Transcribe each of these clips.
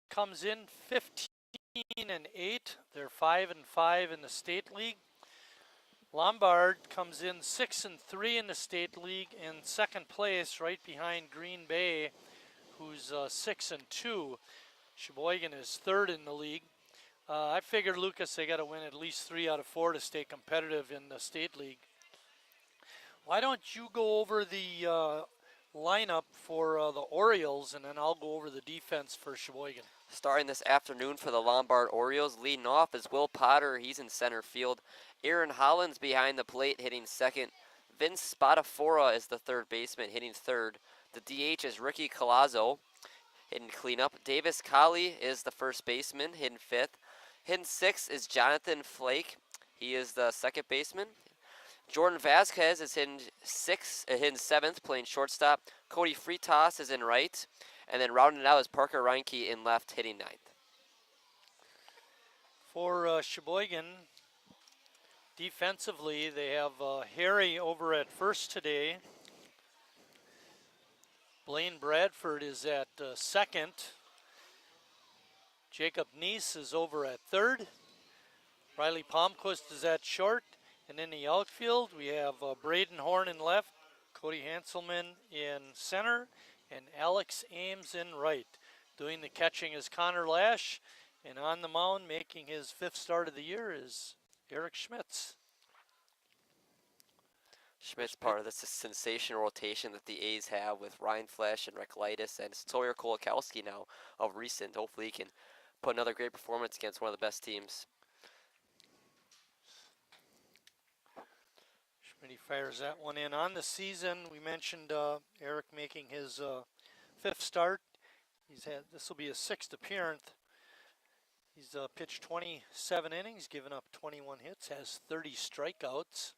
Comes in 15-8. They're 5-5 in the state league. Lombard comes in 6-3 in the state league in second place, right behind Green Bay, who's 6-2. Sheboygan is third in the league. I figured, Lucas, they got to win at least 3 out of 4 to stay competitive in the state league. Why don't you go over the lineup for the Orioles, and then I'll go over the defense for Sheboygan. Starting this afternoon for the Lombard Orioles, leading off is Will Potter. He's in center field. Aaron Hollins behind the plate, hitting second. Vince Spadafora is the third baseman, hitting third. The DH is Ricky Colazzo, hitting cleanup. Davis Colley is the first baseman, hitting fifth. Hitting sixth is Jonathan Flake. He is the second baseman. Jordan Vasquez is hitting seventh, playing shortstop. Cody Fritas is in right. And then rounding it out is Parker Reinke in left, hitting ninth. For Sheboygan, defensively, they have Harry over at first today. Blaine Bradford is at second. Jacob Neese is over at third. Riley Palmquist is at short. And in the outfield, we have Braden Horn in left, Cody Hanselman in center, and Alex Ames in right. Doing the catching is Connor Lash, and on the mound making his 5th start of the year is Eric Schmitz. Schmitz part of this sensational rotation that the A's have with Ryan Flesch and Reklitis and Sawyer Kolakowski now of recent. Hopefully he can put another great performance against one of the best teams. Schmitty fires that one in. On the season, we mentioned Eric making his 5th start. This will be his 6th appearance. He's pitched 27 innings, given up 21 hits, has 30 strikeouts.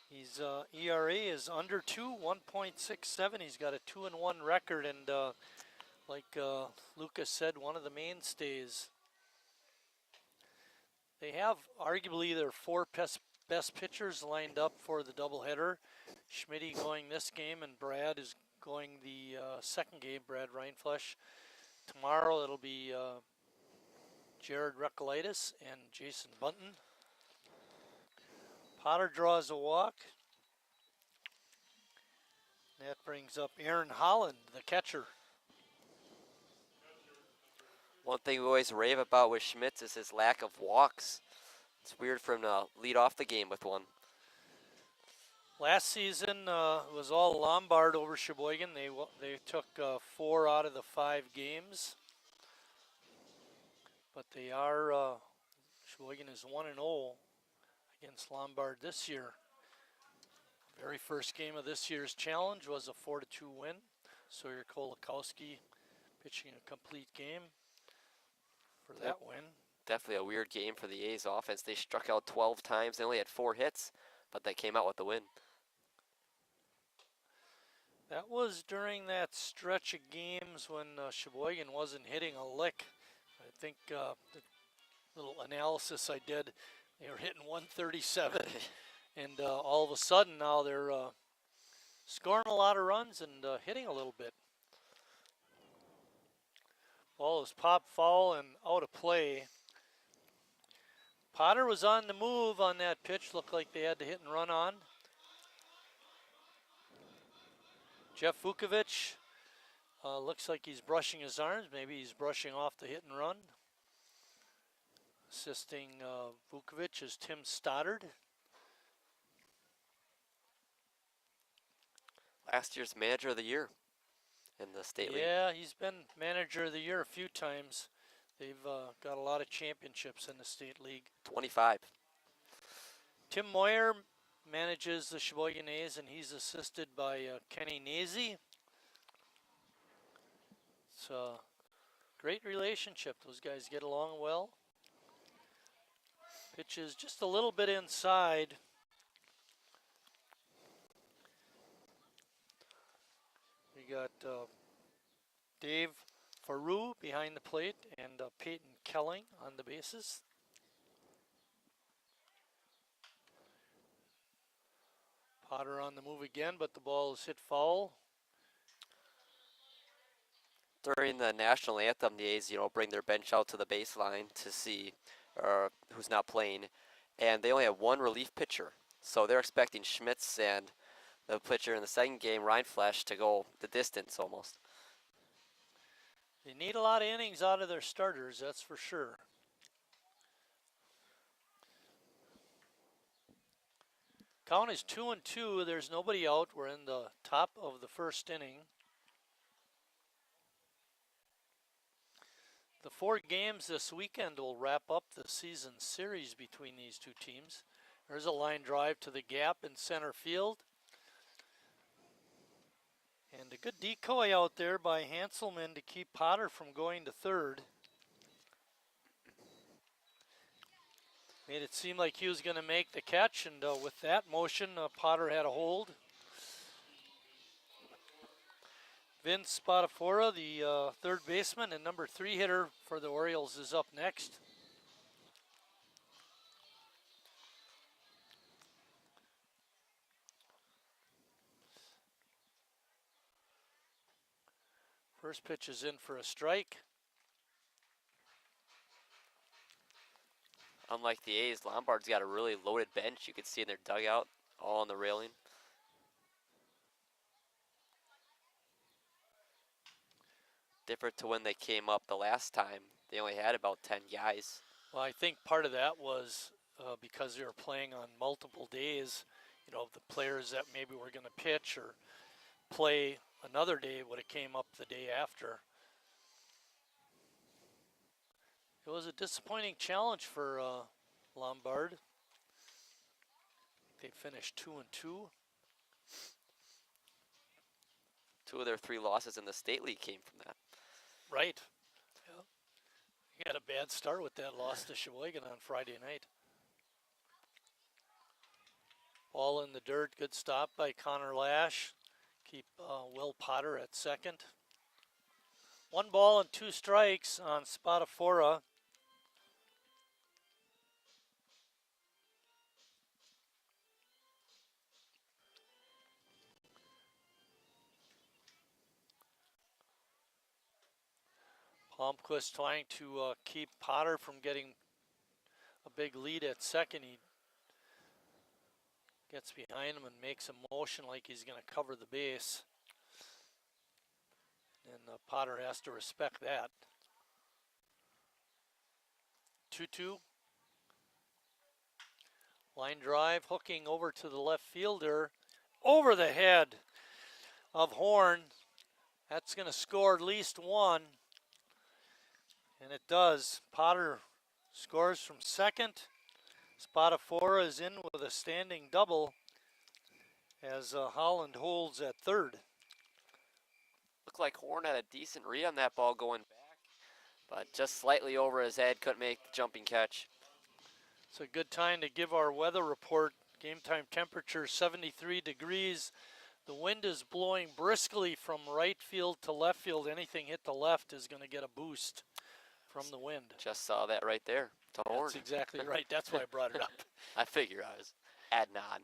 His ERA is under 2, 1.67. He's got a 2-1 record, and like Lucas said, one of the mainstays. They have arguably their 4 best pitchers lined up for the doubleheader. Schmitty going this game, and Brad is going the second game, Brad Reinflesch. Tomorrow it'll be Jared Reklitis and Jason Bunton. Potter draws a walk. That brings up Aaron Holland, the catcher. One thing we always rave about with Schmitz is his lack of walks. It's weird for him to lead off the game with one. Last season was all Lombard over Sheboygan. They took 4 out of the 5 games. But they are, Sheboygan is 1-0 against Lombard this year. Very first game of this year's challenge was a 4-2 win. Sawyer Kolakowski pitching a complete game for that win. Definitely a weird game for the A's offense. They struck out 12 times. They only had 4 hits, but they came out with the win. That was during that stretch of games when Sheboygan wasn't hitting a lick. I think the little analysis I did, they were hitting 137. And all of a sudden now they're scoring a lot of runs and hitting a little bit. Ball is popped foul and out of play. Potter was on the move on that pitch. Looked like they had to hit and run on. Jeff Vukovic looks like he's brushing his arms. Maybe he's brushing off the hit and run. Assisting Vukovic is Tim Stoddard. Last year's manager of the year in the state league. Yeah, he's been manager of the year a few times. They've got a lot of championships in the state league. 25. Tim Moyer manages the Sheboygan A's, and he's assisted by Kenny Nazy. It's a great relationship. Those guys get along well. Pitch is just a little bit inside. We got Dave Faru behind the plate and Peyton Kelling on the bases. Potter on the move again, but the ball is hit foul. During the national anthem, the A's, bring their bench out to the baseline to see who's not playing, and they only have one relief pitcher. So they're expecting Schmitz and the pitcher in the second game, Reinflesch, to go the distance almost. They need a lot of innings out of their starters, that's for sure. Count is 2-2. There's nobody out. We're in the top of the first inning. The 4 games this weekend will wrap up the season series between these two teams. There's a line drive to the gap in center field. And a good decoy out there by Hanselman to keep Potter from going to third. Made it seem like he was going to make the catch, and with that motion, Potter had a hold. Vince Spadafora, the third baseman and number 3 hitter for the Orioles, is up next. First pitch is in for a strike. Unlike the A's, Lombard's got a really loaded bench. You can see in their dugout, all on the railing. Different to when they came up the last time. They only had about 10 guys. Well, I think part of that was because they were playing on multiple days. The players that maybe were going to pitch or play another day would have came up the day after. It was a disappointing challenge for Lombard. They finished 2-2. 2 of their 3 losses in the state league came from that. Right. Yeah. He had a bad start with that loss to Sheboygan on Friday night. Ball in the dirt. Good stop by Connor Lash. Keep Will Potter at second. 1 ball and 2 strikes on Spadafora. Palmquist trying to keep Potter from getting a big lead at second. He gets behind him and makes a motion like he's going to cover the base. And Potter has to respect that. 2-2. Line drive, hooking over to the left fielder. Over the head of Horn. That's going to score at least 1. And it does. Potter scores from second. Spadafora is in with a standing double as Holland holds at third. Looked like Horn had a decent read on that ball going back, but just slightly over his head, couldn't make the jumping catch. It's a good time to give our weather report. Game time temperature 73 degrees. The wind is blowing briskly from right field to left field. Anything hit the left is going to get a boost from the wind. Just saw that right there. To Horn. That's exactly right. That's why I brought it up. I figure I was adding on.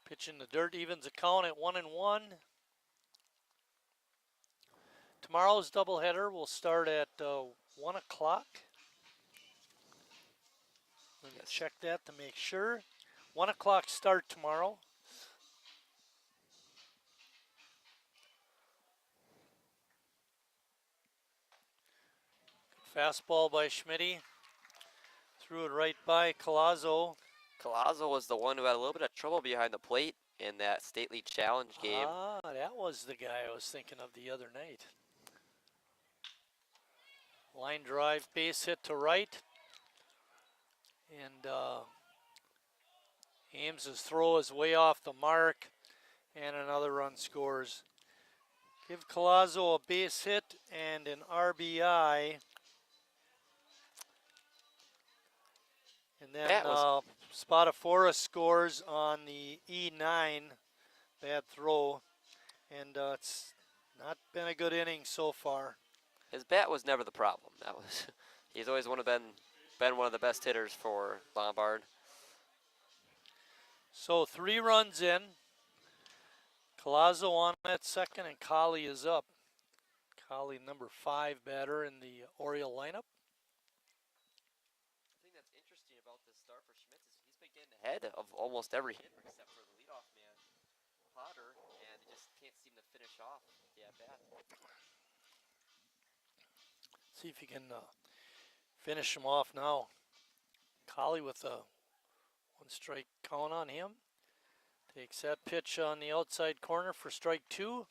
Pitch in the dirt evens the count at 1-1. Tomorrow's doubleheader will start at 1 o'clock. Let me check that to make sure. 1 o'clock start tomorrow. Fastball by Schmitty. Threw it right by Collazo. Collazo was the one who had a little bit of trouble behind the plate in that State League Challenge game. Ah, that was the guy I was thinking of the other night. Line drive, base hit to right. And Ames's throw is way off the mark. And another run scores. Give Collazo a base hit and an RBI. And then Spadafora scores on the E9. Bad throw. And it's not been a good inning so far. His bat was never the problem. He's always been been one of the best hitters for Lombard. So 3 runs in. Collazo on at second, and Colley is up. Colley, number 5 batter in the Oriole lineup. The thing that's interesting about this start for Schmitz is he's been getting ahead of almost every hitter except for the leadoff man, Potter, and he just can't seem to finish off the at-bat. See if he can finish him off now. Colley with a 1-strike count on him. Takes that pitch on the outside corner for strike 2.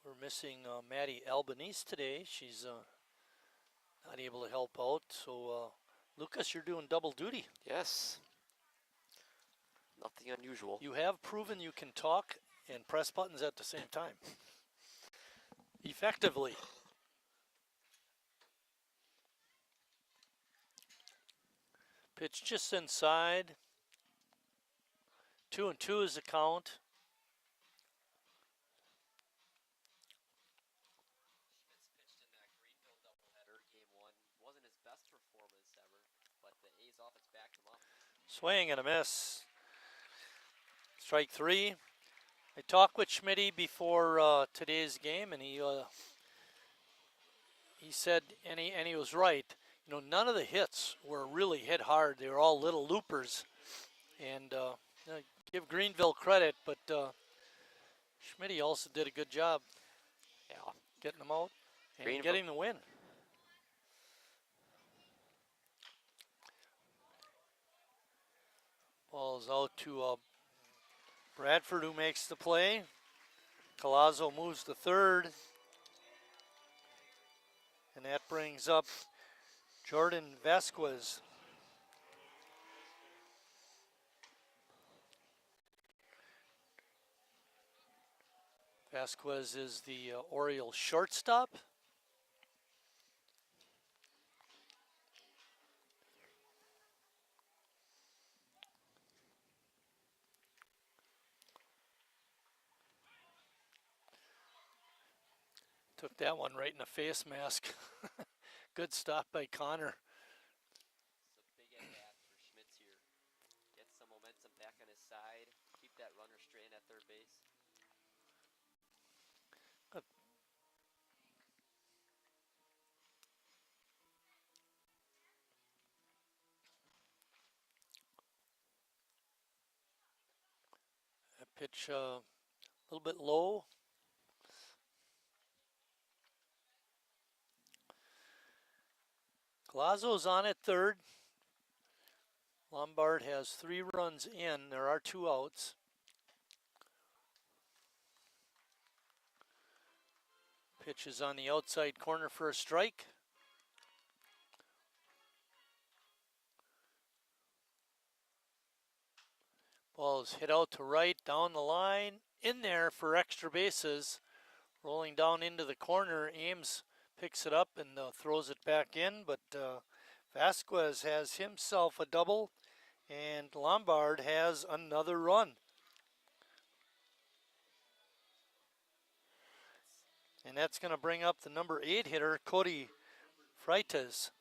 We're missing Maddie Albanese today. She's not able to help out. So, Lucas, you're doing double duty. Yes. Nothing unusual. You have proven you can talk and press buttons at the same time. Effectively. Pitch just inside. 2-2 is the count. Schmitz pitched in that Greenville doubleheader, game 1. Wasn't his best performance ever, but the A's offense backed him up. Swing and a miss. Strike 3. I talked with Schmitty before today's game, and he said, and he was right. You know, none of the hits were really hit hard. They were all little loopers, and give Greenville credit, but Schmitty also did a good job. Yeah. Getting them out and Greenville. getting the win. Ball's out to Bradford, who makes the play. Collazo moves to third. And that brings up Jordan Vasquez. Vasquez is the Orioles shortstop. Took that one right in the face mask. Good stop by Connor. It's a big at-bat for Schmitz here. Get some momentum back on his side. Keep that runner straight at third base. That pitch a little bit low. Collazo's on at third. Lombard has 3 runs in. There are 2 outs. Pitch is on the outside corner for a strike. Ball is hit out to right, down the line, in there for extra bases. Rolling down into the corner, Ames picks it up and throws it back in, but Vasquez has himself a double, and Lombard has another run. And that's going to bring up the number 8 hitter, Cody Freitas.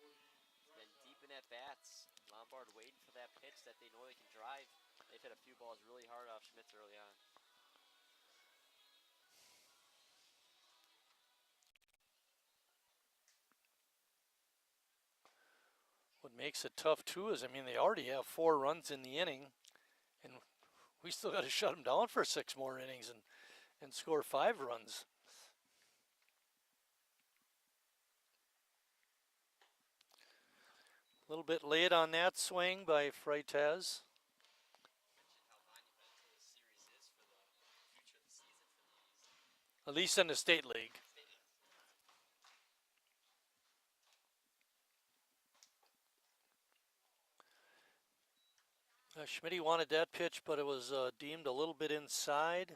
Been deep in at bats. Lombard waiting for that pitch that they know they can drive. They've hit a few balls really hard off Schmitz early on. What makes it tough too is, I mean, they already have 4 runs in the inning, and we still got to shut them down for 6 more innings and score 5 runs. A little bit late on that swing by Freitas. At least in the state league. Schmitty wanted that pitch, but it was deemed a little bit inside.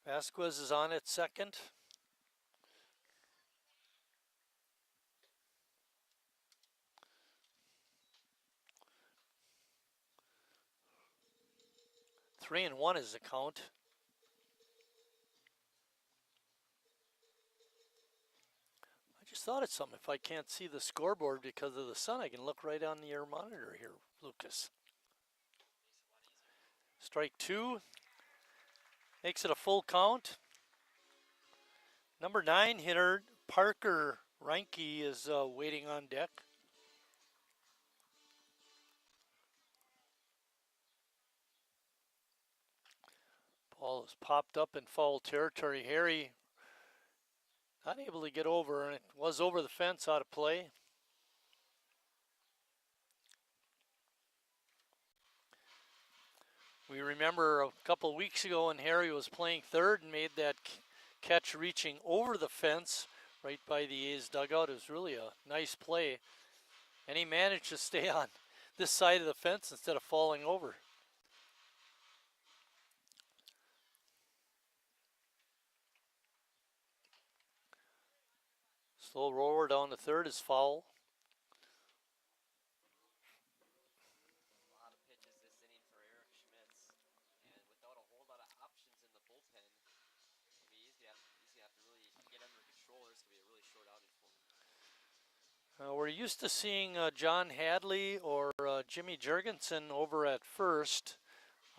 Vasquez is on at second. 3-1 is the count. I just thought of something. If I can't see the scoreboard because of the sun, I can look right on your monitor here, Lucas. Strike 2. Makes it a full count. Number 9 hitter Parker Reinke is waiting on deck. Ball is popped up in foul territory. Harry not able to get over, and it was over the fence, out of play. We remember a couple of weeks ago when Harry was playing third and made that catch reaching over the fence right by the A's dugout. It was really a nice play. And he managed to stay on this side of the fence instead of falling over. Slow roller down to third is foul. A lot of pitches this inning for Eric Schmitz, and without a whole lot of options in the bullpen, he's gonna have to really get under control. There's gonna be a really short outing for him. We're used to seeing John Hadley or Jimmy Jurgensen over at first.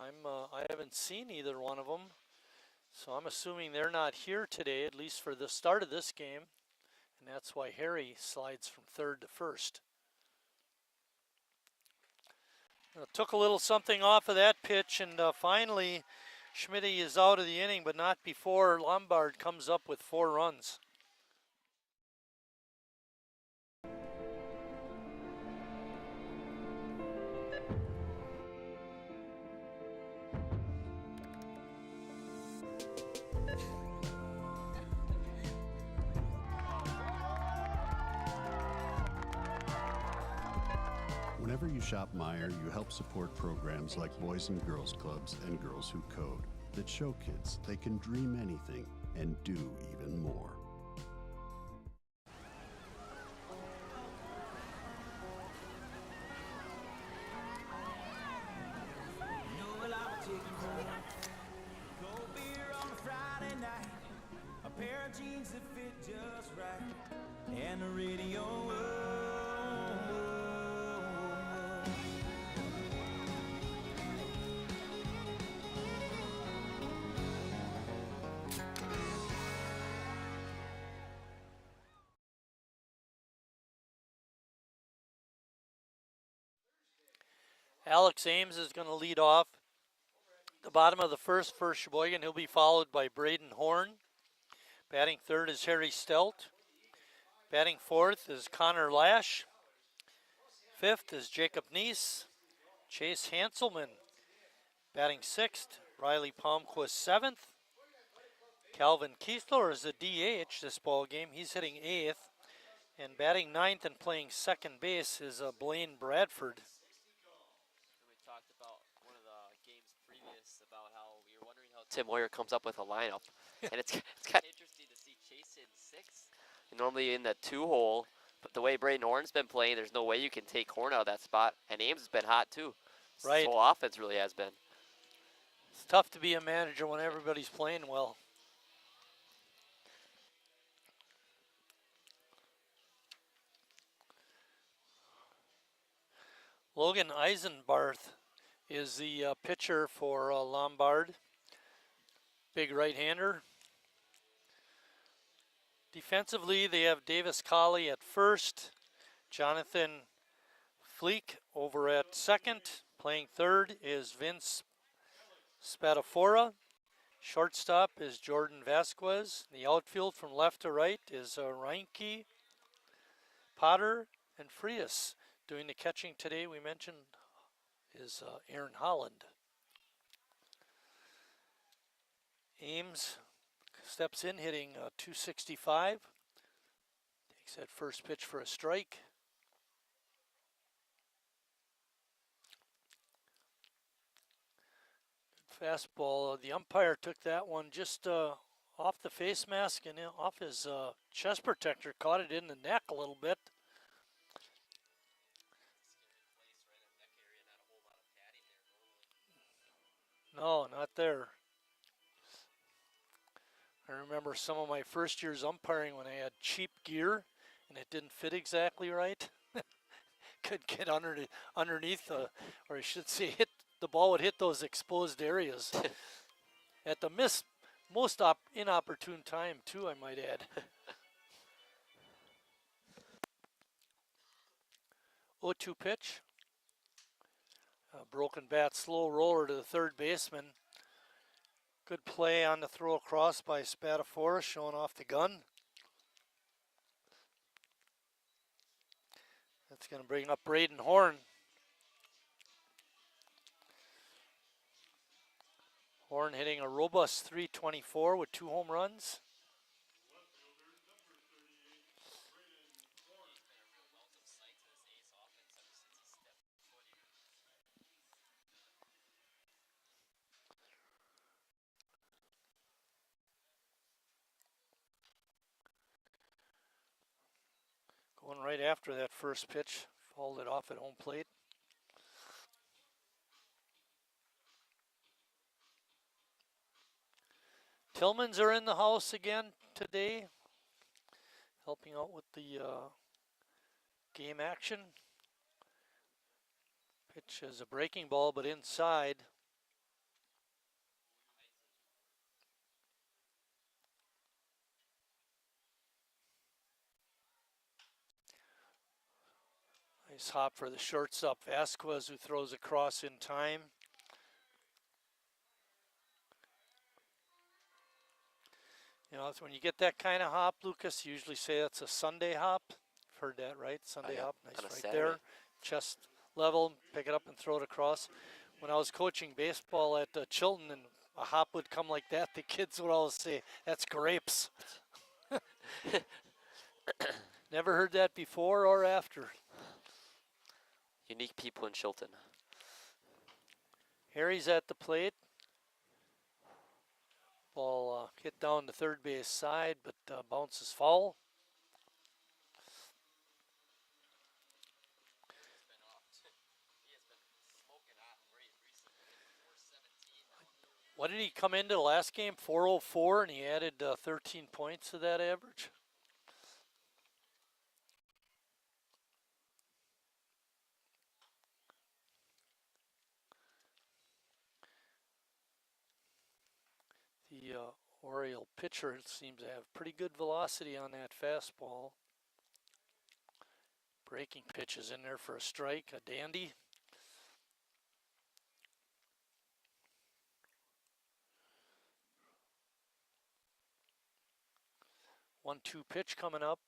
I haven't seen either one of them, so I'm assuming they're not here today, at least for the start of this game. And that's why Harry slides from third to first. Took a little something off of that pitch, and finally Schmidt is out of the inning, but not before Lombard comes up with 4 runs. Whenever you shop Meijer, you help support programs like Boys and Girls Clubs and Girls Who Code that show kids they can dream anything and do even more. Cold beer on a Friday night, a pair of jeans that fit just right, and the radio. Alex Ames is going to lead off the bottom of the first for Sheboygan. He'll be followed by Braden Horn. Batting third is Harry Stelt. Batting fourth is Connor Lash. Fifth is Jacob Neese. Chase Hanselman. Batting sixth, Riley Palmquist seventh. Calvin Kiesler is a DH this ball game. He's hitting eighth. And batting ninth and playing second base is Blaine Bradford. Talked about one of the games previous about how we were wondering how Tim Moyer comes up with a lineup, and it's kind of interesting to see Chase in sixth, and normally in the 2-hole. But the way Braden Horn's been playing, there's no way you can take Horn out of that spot. And Ames has been hot too. Right. His whole offense really has been. It's tough to be a manager when everybody's playing well. Logan Eisenbarth is the pitcher for Lombard. Big right-hander. Defensively, they have Davis Colley at first. Jonathan Fleek over at second. Playing third is Vince Spadafora. Shortstop is Jordan Vasquez. The outfield from left to right is Reinke, Potter, and Frias. Doing the catching today, we mentioned, is Aaron Holland. Ames steps in hitting 265. Takes that first pitch for a strike. Good fastball. The umpire took that one just off the face mask and off his chest protector. Caught it in the neck a little bit. No, not there. I remember some of my first years umpiring when I had cheap gear and it didn't fit exactly right. Could get underneath or I should say the ball would hit those exposed areas at the most inopportune time too, I might add. 0-2 pitch. A broken bat, slow roller to the third baseman. Good play on the throw across by Spatafora, showing off the gun. That's going to bring up Braden Horn. Horn hitting a robust .324 with 2 home runs. Going right after that first pitch, fouled it off at home plate. Tillmans are in the house again today, helping out with the game action. Pitch is a breaking ball, but inside. Nice hop for the shortstop, Vasquez, who throws across in time. You know, when you get that kind of hop, Lucas, you usually say that's a Sunday hop. You've heard that, right? Sunday hop, nice right Saturday. there. Chest level, pick it up and throw it across. When I was coaching baseball at Chilton and a hop would come like that, the kids would always say, that's grapes. Never heard that before or after. Unique people in Chilton. Harry's at the plate. Ball hit down the third base side, but bounces foul. What did he come into the last game? 404, and he added 13 points to that average. The Oriole pitcher seems to have pretty good velocity on that fastball. Breaking pitch is in there for a strike, a dandy. One-two pitch coming up.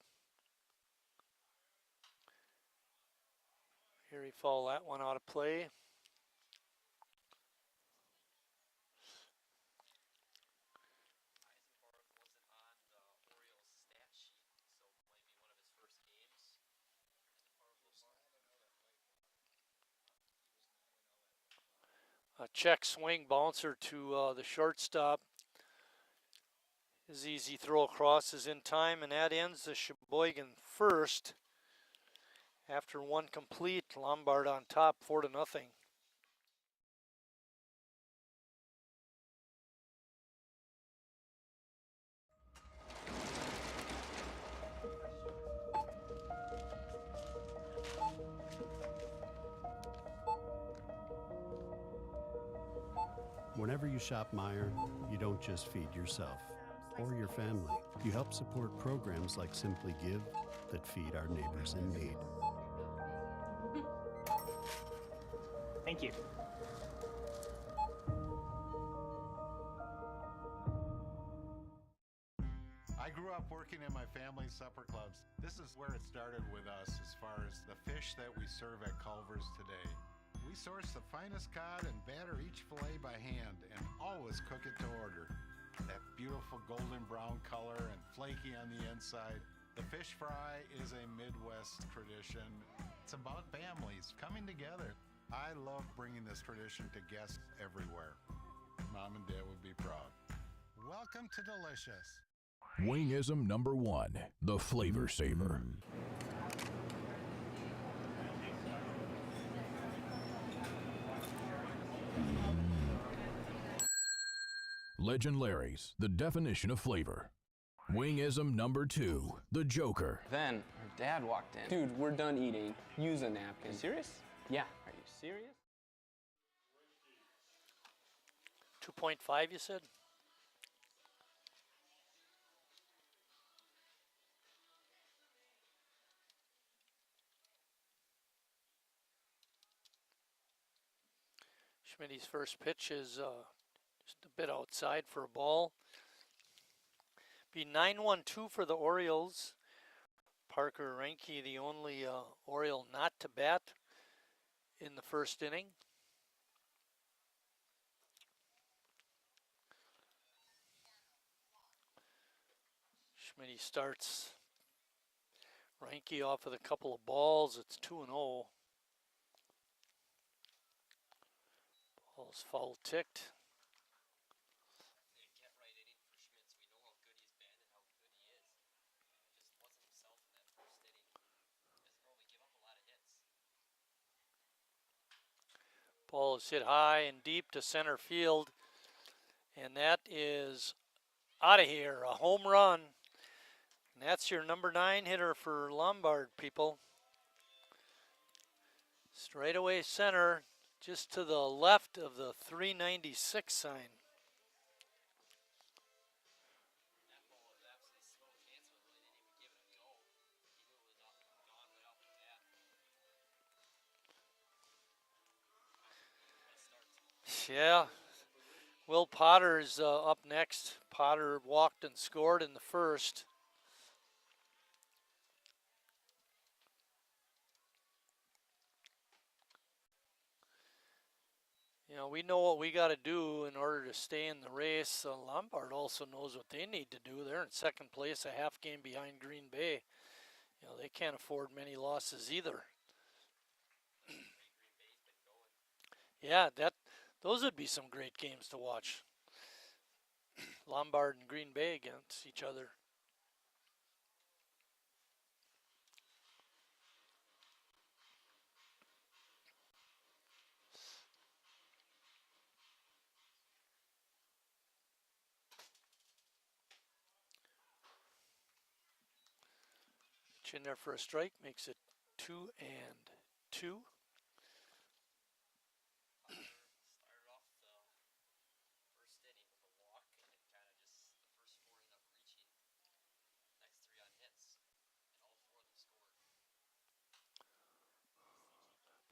Here he fouled that one out of play. A check swing bouncer to the shortstop. His easy throw across is in time, and that ends the Sheboygan first. After one complete, Lombard on top, 4-0. Whenever you shop Meijer, you don't just feed yourself or your family. You help support programs like Simply Give that feed our neighbors in need. Thank you. I grew up working in my family's supper clubs. This is where it started with us as far as the fish that we serve at Culver's today. We source the finest cod and batter each fillet by hand and always cook it to order. That beautiful golden brown color and flaky on the inside. The fish fry is a Midwest tradition. It's about families coming together. I love bringing this tradition to guests everywhere. Mom and Dad would be proud. Welcome to Delicious. Wingism number 1, the Flavor Saver. Legend Larry's, the definition of flavor. Wingism number 2, the Joker. Then her dad walked in. Dude, we're done eating. Use a napkin. Serious? Yeah. Are you serious? 2.5, you said? Schmidt's first pitch is just a bit outside for a ball. Be 9-1-2 for the Orioles. Parker Reinke, the only Oriole not to bat in the first inning. Schmidt starts Reinke off with a couple of balls. It's 2-0. Ball's foul ticked. Ball is hit high and deep to center field, and that is out of here, a home run. And that's your number 9 hitter for Lombard, people. Straightaway center, just to the left of the 396 sign. Yeah, Will Potter's up next. Potter walked and scored in the first. You know, we know what we got to do in order to stay in the race. Lombard also knows what they need to do. They're in second place, a half game behind Green Bay. You know, they can't afford many losses either. Yeah, those would be some great games to watch. Lombard and Green Bay against each other. In there for a strike, makes it 2-2.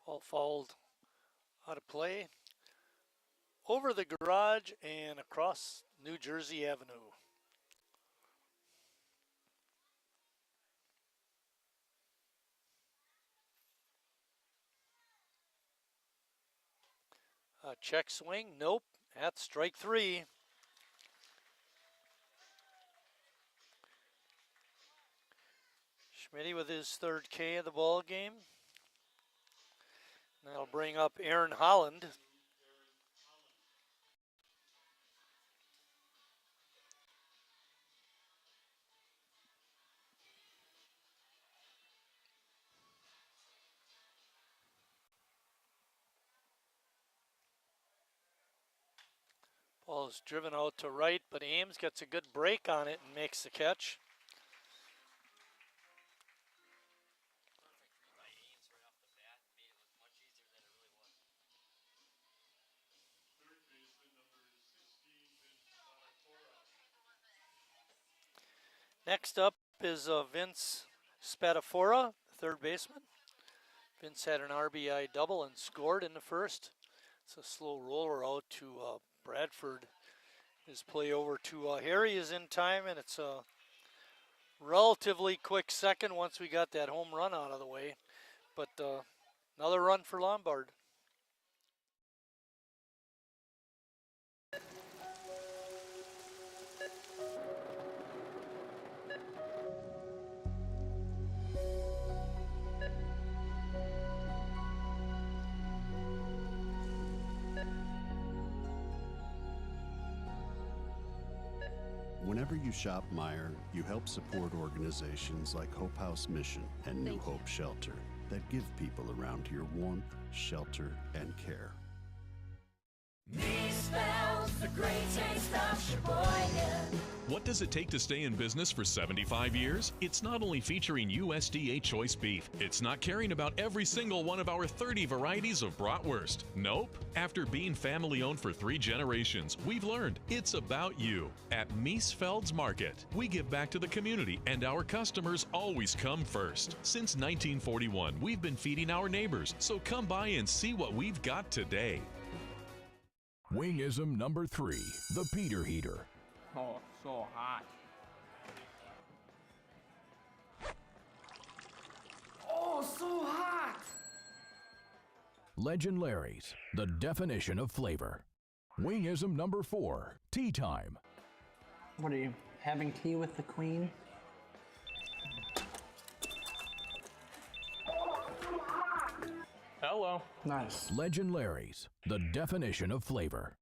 Ball fouled out of play, over the garage and across New Jersey Avenue. Check swing, nope, that's strike 3. Schmidt with his third K of the ball game. That'll bring up Aaron Holland. Ball is driven out to right, but Ames gets a good break on it and makes the catch. Next up is Vince Spadafora, third baseman. Vince had an RBI double and scored in the first. It's a slow roller out to Bradford. His play over to Harry is in time, and it's a relatively quick second once we got that home run out of the way. But another run for Lombard. Whenever you shop Meijer, you help support organizations like Hope House Mission and New Hope Shelter that give people around here warmth, shelter, and care. Me spells the Great taste of Sheboygan. What does it take to stay in business for 75 years? It's not only featuring USDA choice beef, it's not caring about every single one of our 30 varieties of bratwurst. Nope. After being family owned for 3 generations, we've learned it's about you. At Miesfeld's Market, we give back to the community and our customers always come first. Since 1941, we've been feeding our neighbors, so come by and see what we've got today. Wingism number 3, the Peter Heater. Oh, so hot. Oh, so hot! Legend Larry's, the definition of flavor. Wingism number 4, Tea Time. What are you, having tea with the queen? Hello. Nice. Legend Larry's, the definition of flavor.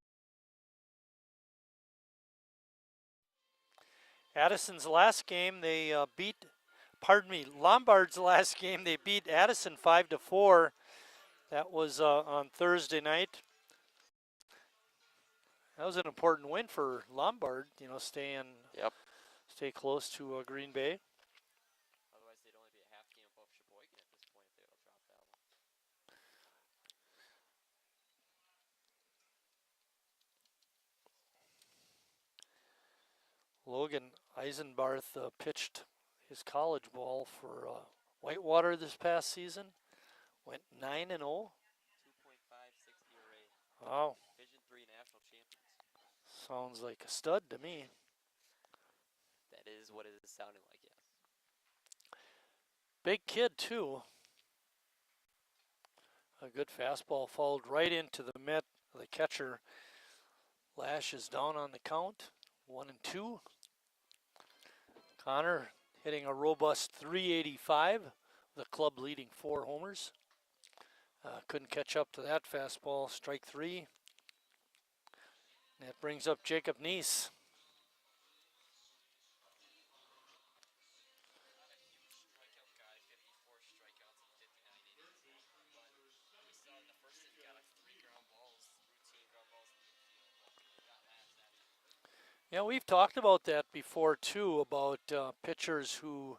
Addison's last game, they Lombard's last game, they beat Addison 5-4. That was on Thursday night. That was an important win for Lombard, you know, stay close to Green Bay. Otherwise, they'd only be a half game above Sheboygan at this point if they would drop that one. Logan Eisenbarth pitched his college ball for Whitewater this past season. Went 9-0. 2.56 ERA. Wow. Division III national champions. Sounds like a stud to me. That is what it is sounding like, yes. Big kid, too. A good fastball followed right into the mitt. The catcher lashes down on the count. 1-2. Connor hitting a robust .385. The club leading 4 homers. Couldn't catch up to that fastball. Strike 3. That brings up Jacob Neese. Yeah, we've talked about that before too, about pitchers who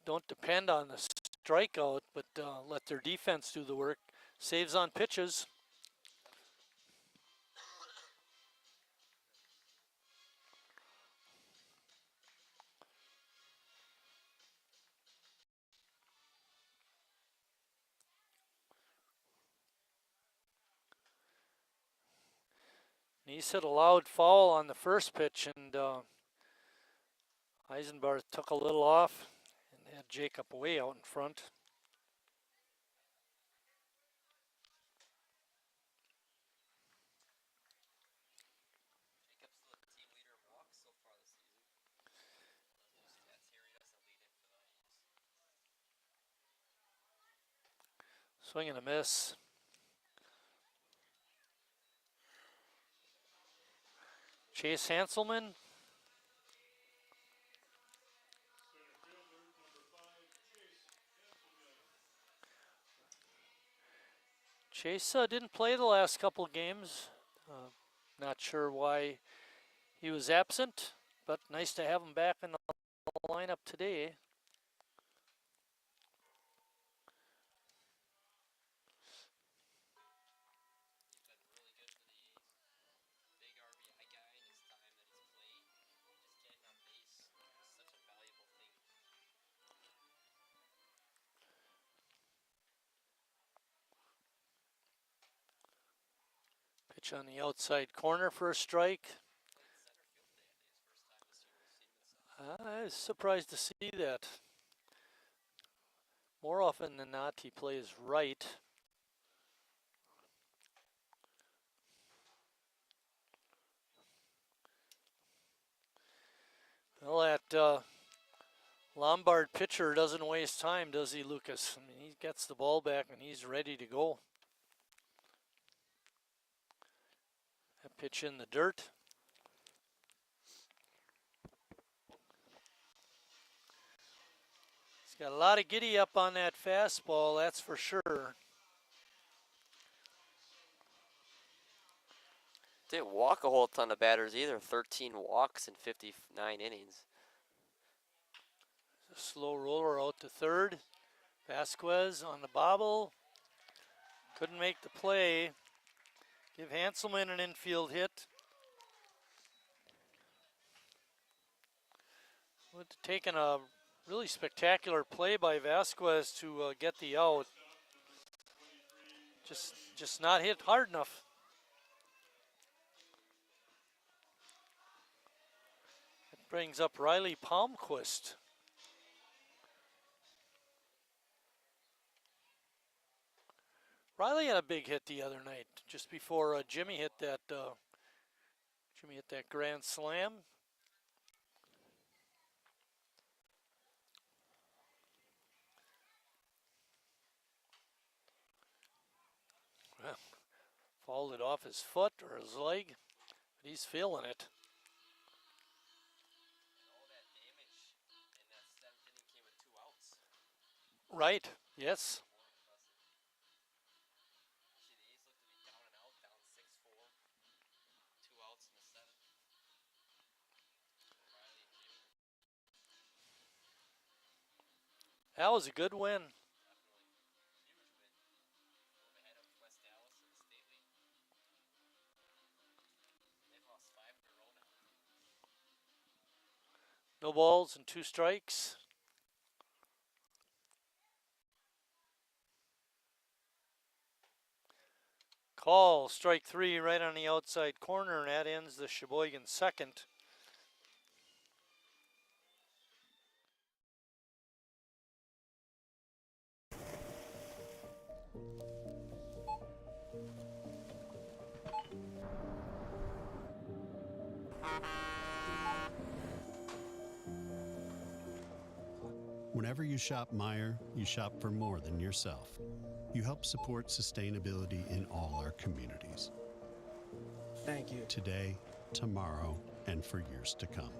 don't depend on the strikeout, but let their defense do the work. Saves on pitches. Neese hit a loud foul on the first pitch, and Eisenbarth took a little off and had Jacob way out in front. Jacob's the team leader in walks so far this season. Stats here, he doesn't lead him for that. Swing and a miss. Chase Hanselman. Chase didn't play the last couple of games. Not sure why he was absent, but nice to have him back in the lineup today. Pitch on the outside corner for a strike. I was surprised to see that. More often than not, he plays right. Well, that Lombard pitcher doesn't waste time, does he, Lucas? I mean, he gets the ball back and he's ready to go. That pitch in the dirt. He's got a lot of giddy up on that fastball, that's for sure. Didn't walk a whole ton of batters either. 13 walks in 59 innings. A slow roller out to third. Vasquez on the bobble. Couldn't make the play. Give Hanselman an infield hit. Taking a really spectacular play by Vasquez to get the out. Just not hit hard enough. It brings up Riley Palmquist. Riley had a big hit the other night, just before Jimmy hit that grand slam. Well, fouled it off his foot or his leg, but he's feeling it. Right, yes. That was a good win. No balls and 2 strikes. Call, strike 3 right on the outside corner, and that ends the Sheboygan second. Whenever you shop Meijer, you shop for more than yourself. You help support sustainability in all our communities. Thank you. Today, tomorrow, and for years to come.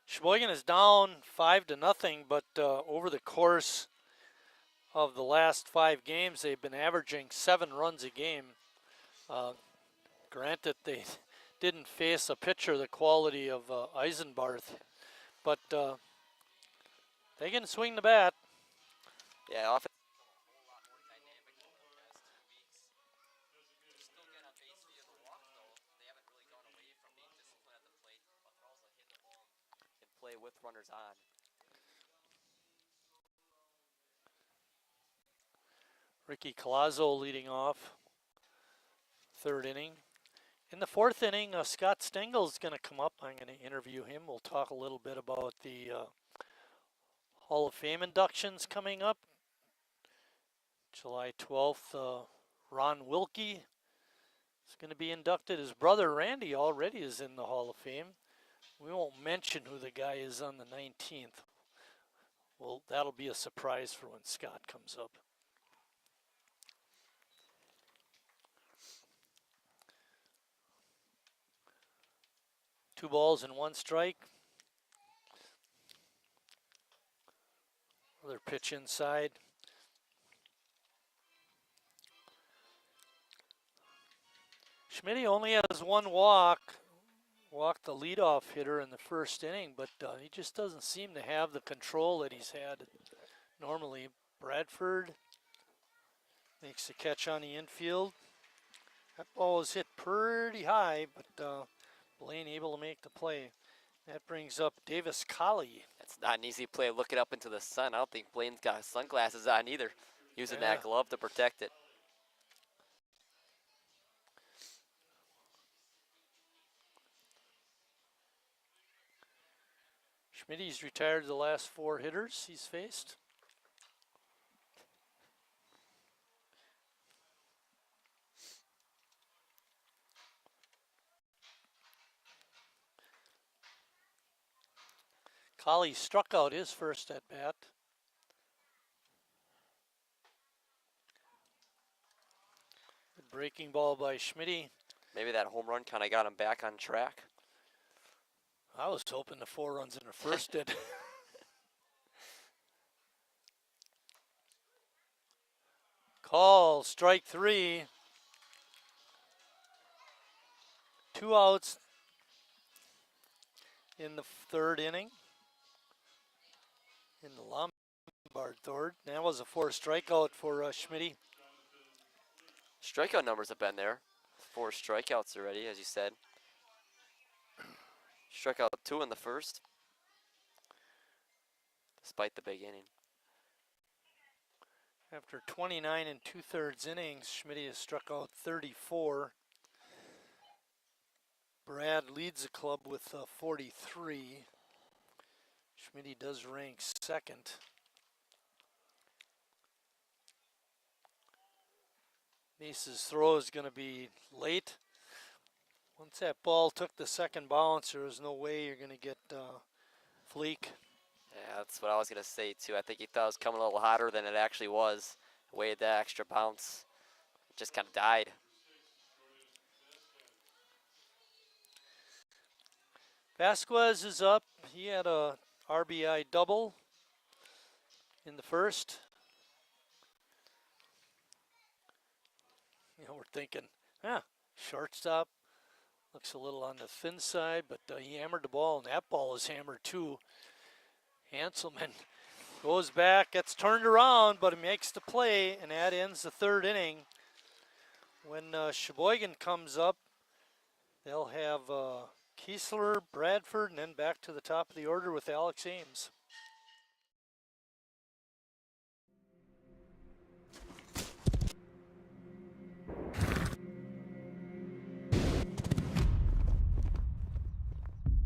Sheboygan is down 5-0, but over the course of the last 5 games, they've been averaging 7 runs a game. Granted, they didn't face a pitcher the quality of Eisenbarth, but they can swing the bat. Yeah, offense. Play with runners on. Ricky Colazzo leading off, 3rd inning. In the 4th inning, Scott Stengel's going to come up. I'm going to interview him. We'll talk a little bit about the Hall of Fame inductions coming up. July 12th, Ron Wilkie is going to be inducted. His brother Randy already is in the Hall of Fame. We won't mention who the guy is on the 19th. Well, that'll be a surprise for when Scott comes up. Two balls and 1 strike. Another pitch inside. Schmidt only has 1 walk. Walked the leadoff hitter in the 1st inning, but he just doesn't seem to have the control that he's had normally. Bradford makes the catch on the infield. That ball was hit pretty high, but Blaine able to make the play. That brings up Davis Colley. That's not an easy play looking up into the sun. I don't think Blaine's got sunglasses on either. Using that glove to protect it. Schmidt's retired the last 4 hitters he's faced. Collie struck out his first at bat. Breaking ball by Schmitty. Maybe that home run kind of got him back on track. I was hoping the 4 runs in the first did. Call, strike 3. 2 outs in the third inning. In the Lombard third. That was a 4 strikeout for Schmitty. Strikeout numbers have been there. 4 strikeouts already, as you said. Struck out 2 in the first, despite the big inning. After 29 2/3 innings, Schmitty has struck out 34. Brad leads the club with 43. Schmitty does rank second. Mace's throw is going to be late. Once that ball took the second bounce, there was no way you're going to get Fleek. Yeah, that's what I was going to say, too. I think he thought it was coming a little hotter than it actually was. Way that extra bounce. It just kind of died. Vasquez is up. He had a RBI double in the first. You know, we're thinking, shortstop looks a little on the thin side, but he hammered the ball, and that ball is hammered too. Hanselman goes back, gets turned around, but he makes the play, and that ends the third inning. When Sheboygan comes up, they'll have Kiesler, Bradford, and then back to the top of the order with Alex Ames.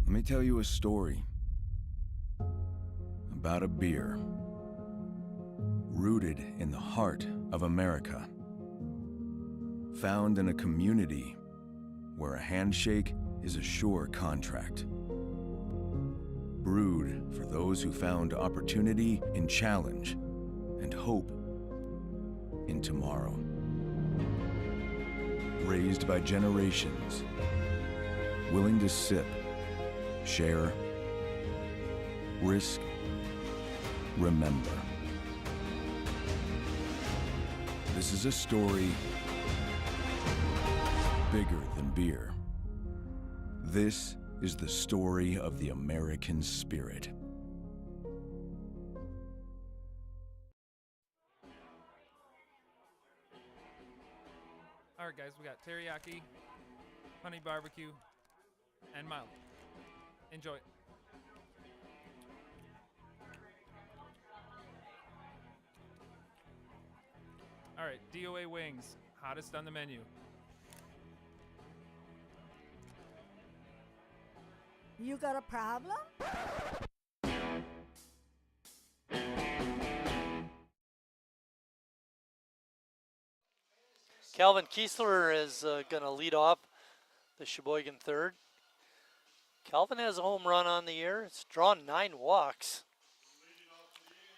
Let me tell you a story about a beer rooted in the heart of America, found in a community where a handshake is a sure contract, brewed for those who found opportunity in challenge and hope in tomorrow, raised by generations, willing to sip, share, risk, remember. This is a story bigger than beer. This is the story of the American spirit. All right, guys, we got teriyaki, honey barbecue, and mild. Enjoy. All right, DOA wings, hottest on the menu. You got a problem? Calvin Kiesler is going to lead off the Sheboygan third. Calvin has a home run on the year. It's drawn 9 walks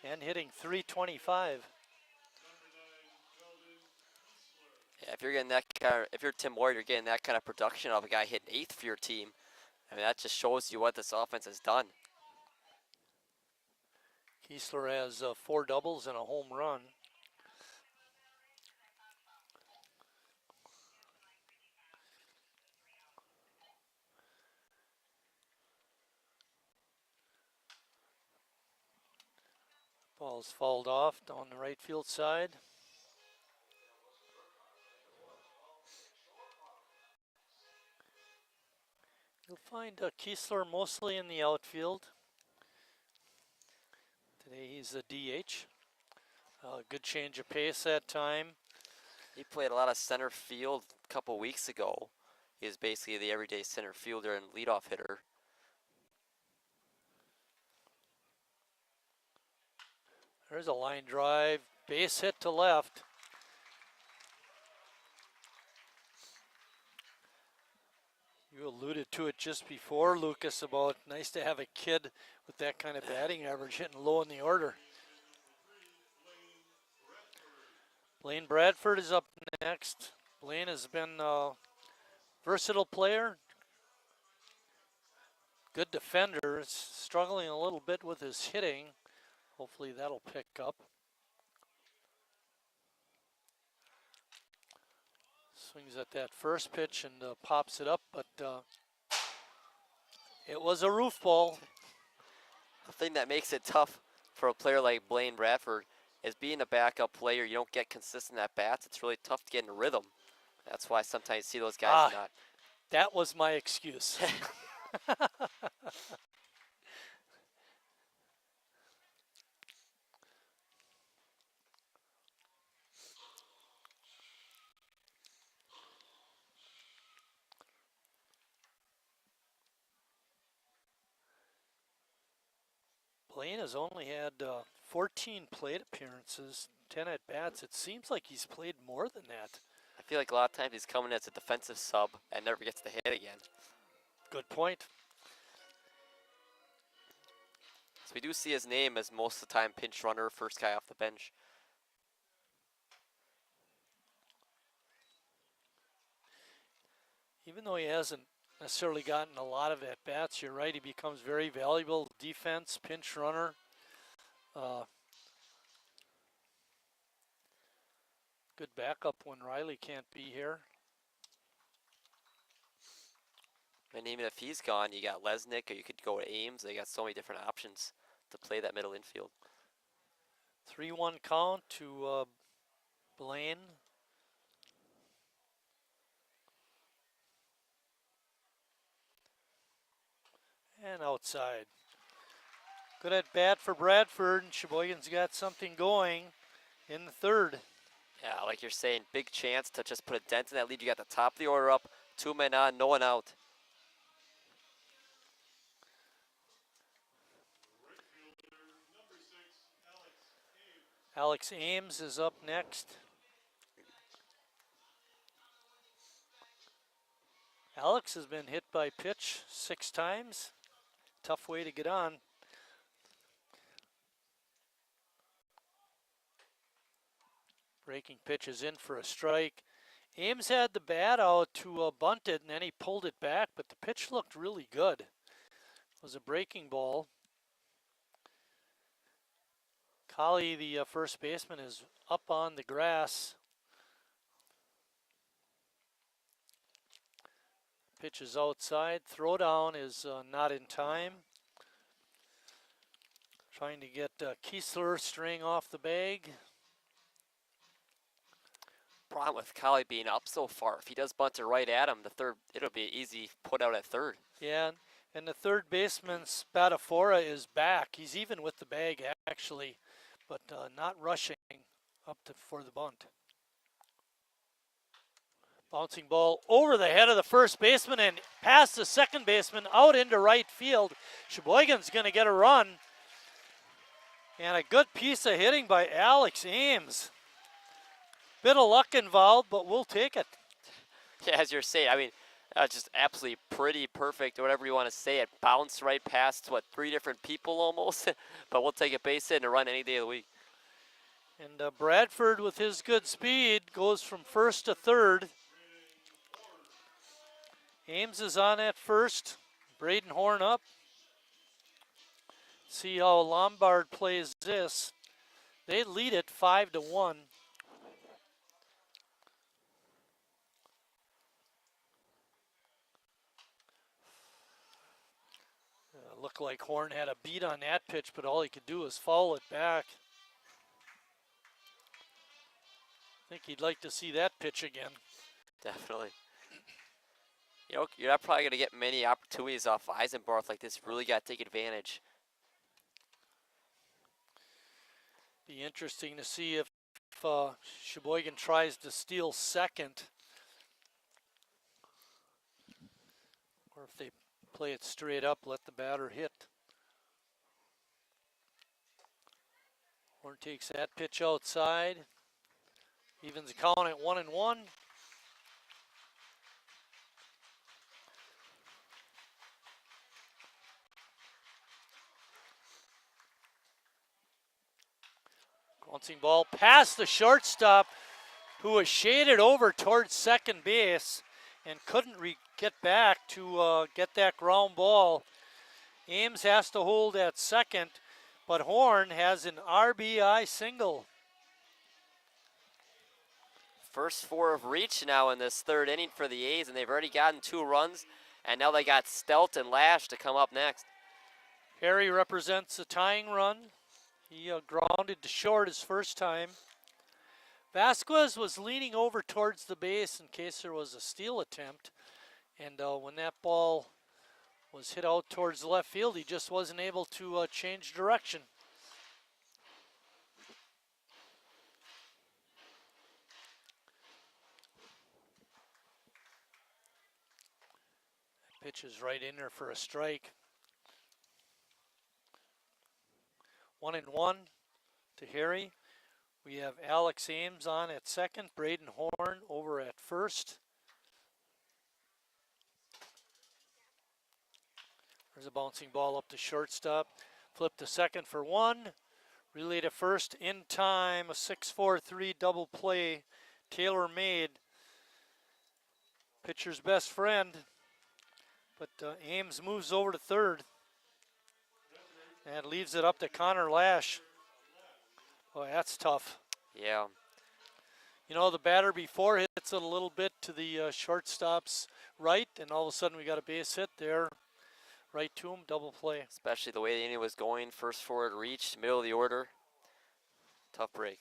and hitting .325. Yeah, if you're getting that kind if you're Tim Ward, you're getting that kind of production of a guy hitting 8th for your team. I mean, that just shows you what this offense has done. Kiesler has 4 doubles and a home run. Ball's fouled off down the right field side. You'll find Kiesler mostly in the outfield. Today he's a DH. Good change of pace that time. He played a lot of center field a couple weeks ago. He is basically the everyday center fielder and leadoff hitter. There's a line drive, base hit to left. You alluded to it just before, Lucas, about nice to have a kid with that kind of batting average hitting low in the order. Blaine Bradford is up next. Blaine has been a versatile player, good defender, struggling a little bit with his hitting. Hopefully that'll pick up. Swings at that first pitch and pops it up, but it was a roof ball. The thing that makes it tough for a player like Blaine Bradford is being a backup player. You don't get consistent at bats. It's really tough to get in a rhythm. That's why sometimes you see those guys not. That was my excuse. Blaine has only had 14 plate appearances, 10 at bats. It seems like he's played more than that. I feel like a lot of times he's coming as a defensive sub and never gets to hit again. Good point. So we do see his name as most of the time pinch runner, first guy off the bench. Even though he hasn't necessarily gotten a lot of at-bats, you're right, he becomes very valuable. Defense, pinch runner. Good backup when Riley can't be here. And even if he's gone, you got Lesnick, or you could go to Ames. They got so many different options to play that middle infield. 3-1 count to Blaine. And outside. Good at bat for Bradford, and Sheboygan's got something going in the third. Yeah, like you're saying, big chance to just put a dent in that lead. You got the top of the order up, 2 men on, no one out. Alex Ames is up next. Alex has been hit by pitch 6 times. Tough way to get on. Breaking pitch is in for a strike. Ames had the bat out to bunt it, and then he pulled it back, but the pitch looked really good. It was a breaking ball. Colley, the first baseman, is up on the grass. Pitch is outside. Throwdown is not in time. Trying to get Kiesler straying off the bag. Problem with Colley being up so far. If he does bunt it right at him, the third, it'll be an easy put out at third. Yeah, and the third baseman, Spadafora, is back. He's even with the bag, actually, but not rushing up for the bunt. Bouncing ball over the head of the first baseman and past the second baseman, out into right field. Sheboygan's going to get a run. And a good piece of hitting by Alex Ames. Bit of luck involved, but we'll take it. Yeah, as you're saying, I mean, just absolutely pretty, perfect, whatever you want to say. It bounced right past, 3 different people almost. But we'll take a base hit and a run any day of the week. And Bradford, with his good speed, goes from first to third. Ames is on at first. Braden Horn up. See how Lombard plays this. They lead it 5-1. Looked like Horn had a beat on that pitch, but all he could do was foul it back. I think he'd like to see that pitch again. Definitely. You know, you're not probably going to get many opportunities off Eisenbarth like this. You really got to take advantage. Be interesting to see if Sheboygan tries to steal second, or if they play it straight up, let the batter hit. Horn takes that pitch outside. Evens the count at 1-1. Bouncing ball past the shortstop, who was shaded over towards second base and couldn't get back to get that ground ball. Ames has to hold at second, but Horn has an RBI single. First 4 have reached now in this third inning for the A's, and they've already gotten 2 runs, and now they got Stelt and Lash to come up next. Harry represents a tying run. He grounded to short his first time. Vasquez was leaning over towards the base in case there was a steal attempt, and when that ball was hit out towards the left field, he just wasn't able to change direction. Pitch is right in there for a strike. 1-1 to Harry. We have Alex Ames on at second, Braden Horn over at first. There's a bouncing ball up to shortstop. Flip to second for 1. Relay to first in time. A 6-4-3 double play. Taylor made. Pitcher's best friend. But Ames moves over to third. And leaves it up to Connor Lash. Boy, that's tough. Yeah. You know, the batter before hits it a little bit to the shortstop's right, and all of a sudden we got a base hit there. Right to him, double play. Especially the way the inning was going. First forward reached, middle of the order. Tough break.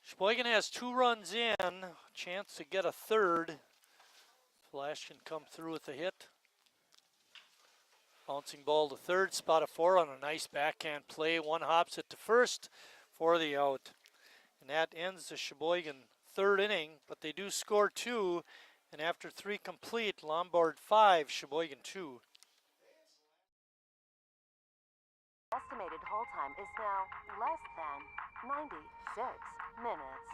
Sheboygan has 2 runs in. Chance to get a third. Flash can come through with a hit. Bouncing ball to third, Spadafora on a nice backhand play. 1 hops it to first for the out. And that ends the Sheboygan third inning, but they do score 2. And after 3 complete, Lombard 5, Sheboygan 2. Estimated hold time is now less than 96 minutes.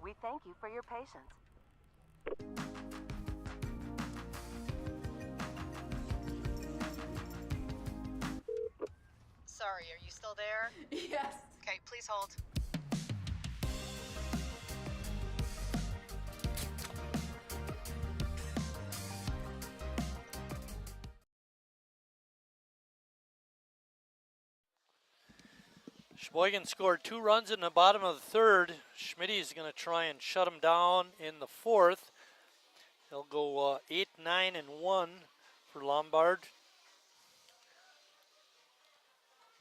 We thank you for your patience. Sorry, are you still there? Yes. Okay, please hold. Sheboygan scored 2 runs in the bottom of the third. Schmitty's going to try and shut him down in the fourth. They'll go 8-9-1 for Lombard.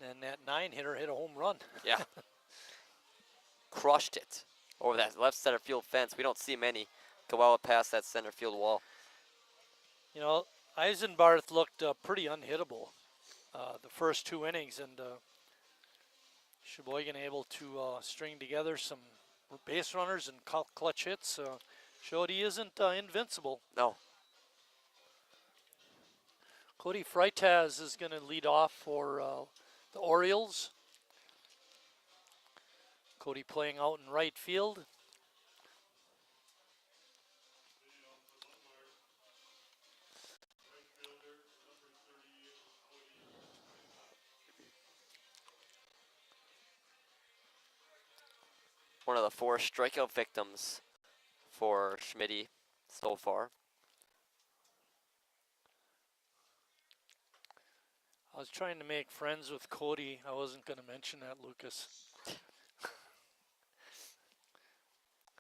And that 9-hitter hit a home run. Yeah. Crushed it over that left center field fence. We don't see many go out past that center field wall. You know, Eisenbarth looked pretty unhittable the first 2 innings, and Sheboygan able to string together some base runners and clutch hits. Showed he isn't invincible. No. Cody Freitas is going to lead off for the Orioles. Cody playing out in right field. One of the 4 strikeout victims for Schmitty so far. I was trying to make friends with Cody. I wasn't going to mention that, Lucas.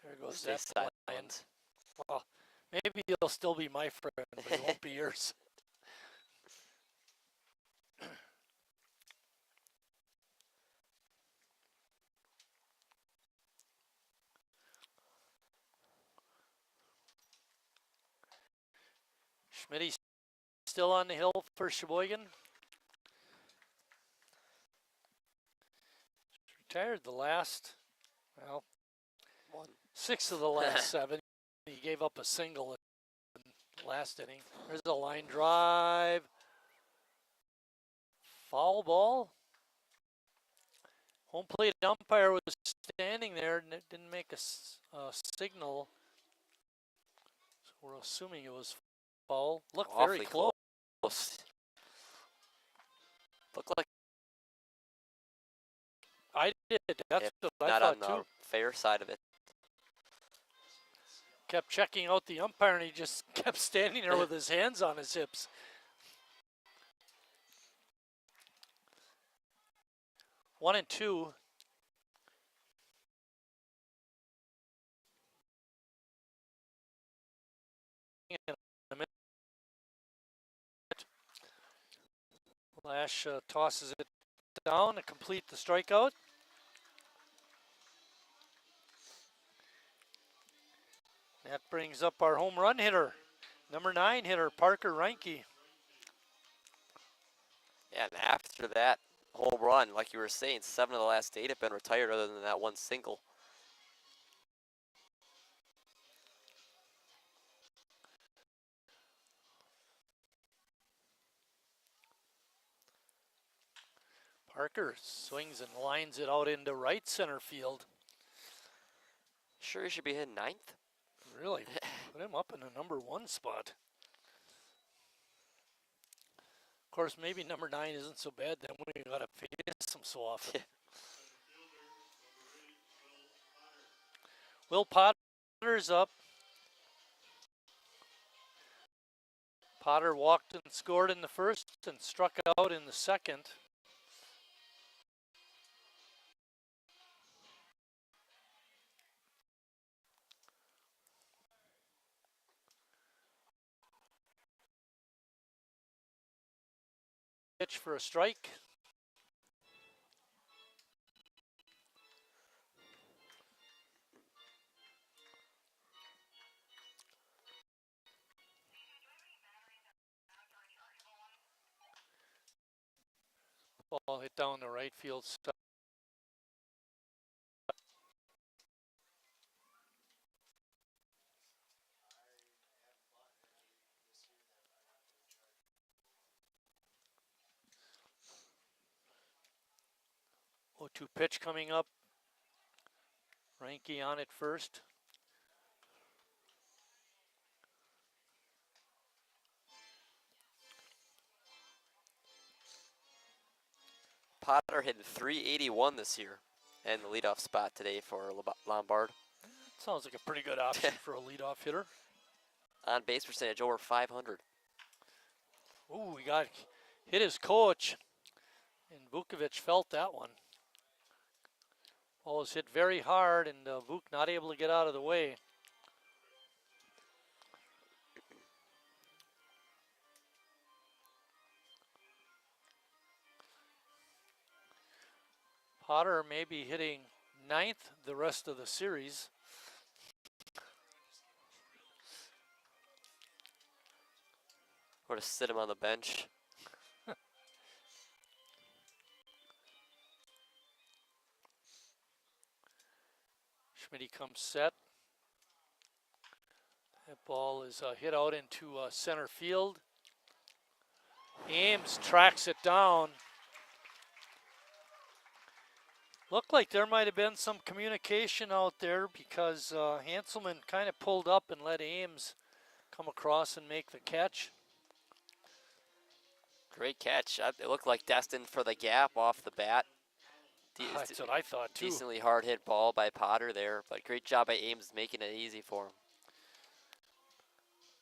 There goes Stay that silent. line. Well, maybe he'll still be my friend, but he won't be yours. Schmitty's still on the hill for Sheboygan. retired the last, well, One. 6 of the last 7. He gave up a single in the last inning. There's a line drive. Foul ball. Home plate umpire was standing there and it didn't make a signal. So we're assuming it was foul. Looked very Awfully close. Looked like I did. That's what I not thought on the too. fair side of it. Kept checking out the umpire and he just kept standing there with his hands on his hips. One and two. Lash tosses it down to complete the strikeout. That brings up our home run hitter, number 9 hitter, Parker Reinke. Yeah, and after that home run, like you were saying, 7 of the last 8 have been retired other than that one single. Parker swings and lines it out into right center field. Sure he should be hitting 9th? Really, put him up in the number 1 spot. Of course, maybe number 9 isn't so bad then we gotta face him so often. Will Potter's up. Potter walked and scored in the first and struck out in the second. Pitch for a strike. Ball hit down the right field side. Oh, 2 pitch coming up. Reinke on it first. Potter hitting .381 this year and the leadoff spot today for Lombard. Sounds like a pretty good option for a leadoff hitter. On base percentage over 500. Ooh, he got hit his coach, and Vukovic felt that one. Ball was hit very hard, and Vuk not able to get out of the way. Potter may be hitting 9th the rest of the series. Or to sit him on the bench. Schmidt comes set. That ball is hit out into center field. Ames tracks it down. Looked like there might have been some communication out there because Hanselman kind of pulled up and let Ames come across and make the catch. Great catch. It looked like destined for the gap off the bat. That's what I thought too. Decently hard hit ball by Potter there, but great job by Ames making it easy for him.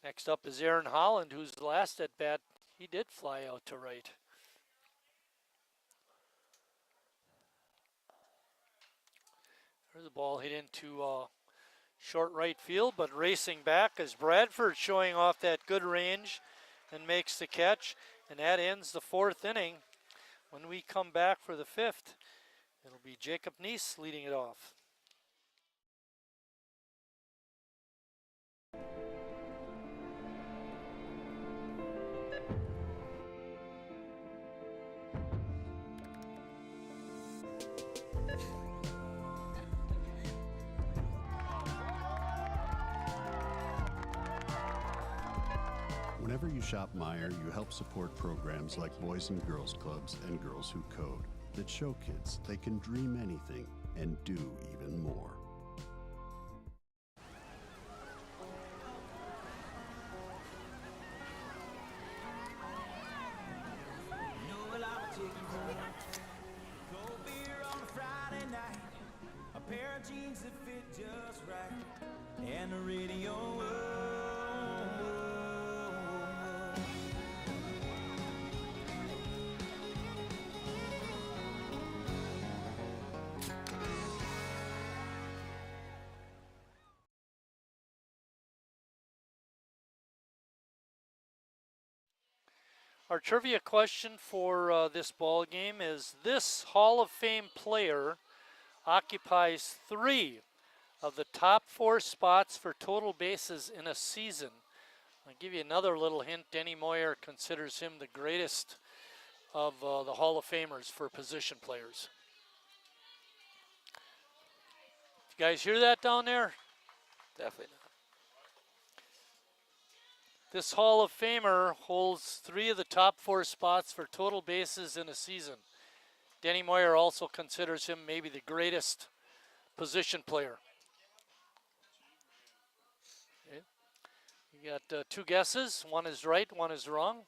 Next up is Aaron Holland, whose last at bat, he did fly out to right. There's a ball hit into short right field, but racing back is Bradford, showing off that good range and makes the catch. And that ends the 4th inning. When we come back for the 5th, it'll be Jacob Neese leading it off. Whenever you shop Meijer, you help support programs like Boys and Girls Clubs and Girls Who Code that show kids they can dream anything and do even more. Cold beer on a Friday night, a pair of jeans that fit just right, and the radio. Our trivia question for this ball game is: this Hall of Fame player occupies 3 of the top 4 spots for total bases in a season. I'll give you another little hint. Denny Moyer considers him the greatest of the Hall of Famers for position players. You guys hear that down there? Definitely not. This Hall of Famer holds 3 of the top 4 spots for total bases in a season. Denny Moyer also considers him maybe the greatest position player. Okay. You got 2 guesses. One is right, one is wrong.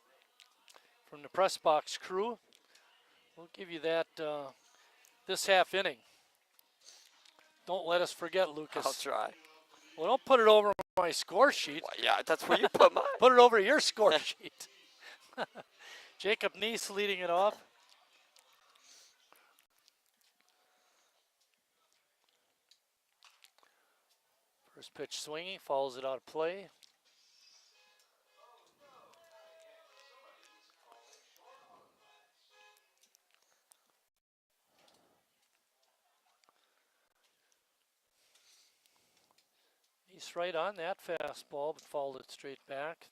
From the press box crew. We'll give you that this half inning. Don't let us forget, Lucas. I'll try. Well, don't put it over my score sheet. Well, yeah, that's where you put mine. Put it over your score sheet. Jacob Neese leading it off. First pitch swinging, follows it out of play. He's right on that fastball, but fouled it straight back.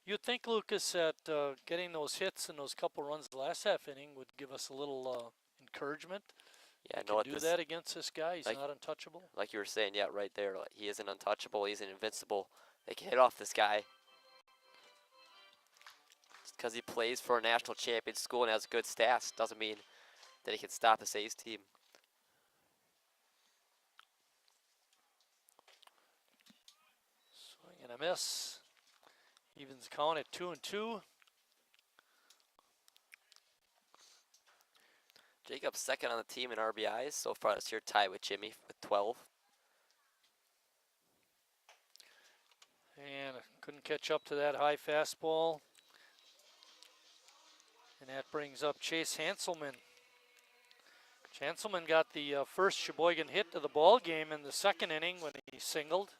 You'd think, Lucas, that getting those hits and those couple runs the last half inning would give us a little encouragement. Yeah, no, do that against this guy. He's not untouchable. Like you were saying, yeah, right there. Like, he isn't untouchable. He's invincible. They can hit off this guy. Just because he plays for a national champion school and has good stats doesn't mean that he can stop this A's team. Swing and a miss. Evens count at 2-2. Jacob's second on the team in RBIs so far this year, tied with Jimmy with 12. And couldn't catch up to that high fastball. And that brings up Chase Hanselman. Hanselman got the first Sheboygan hit of the ball game in the second inning when he singled.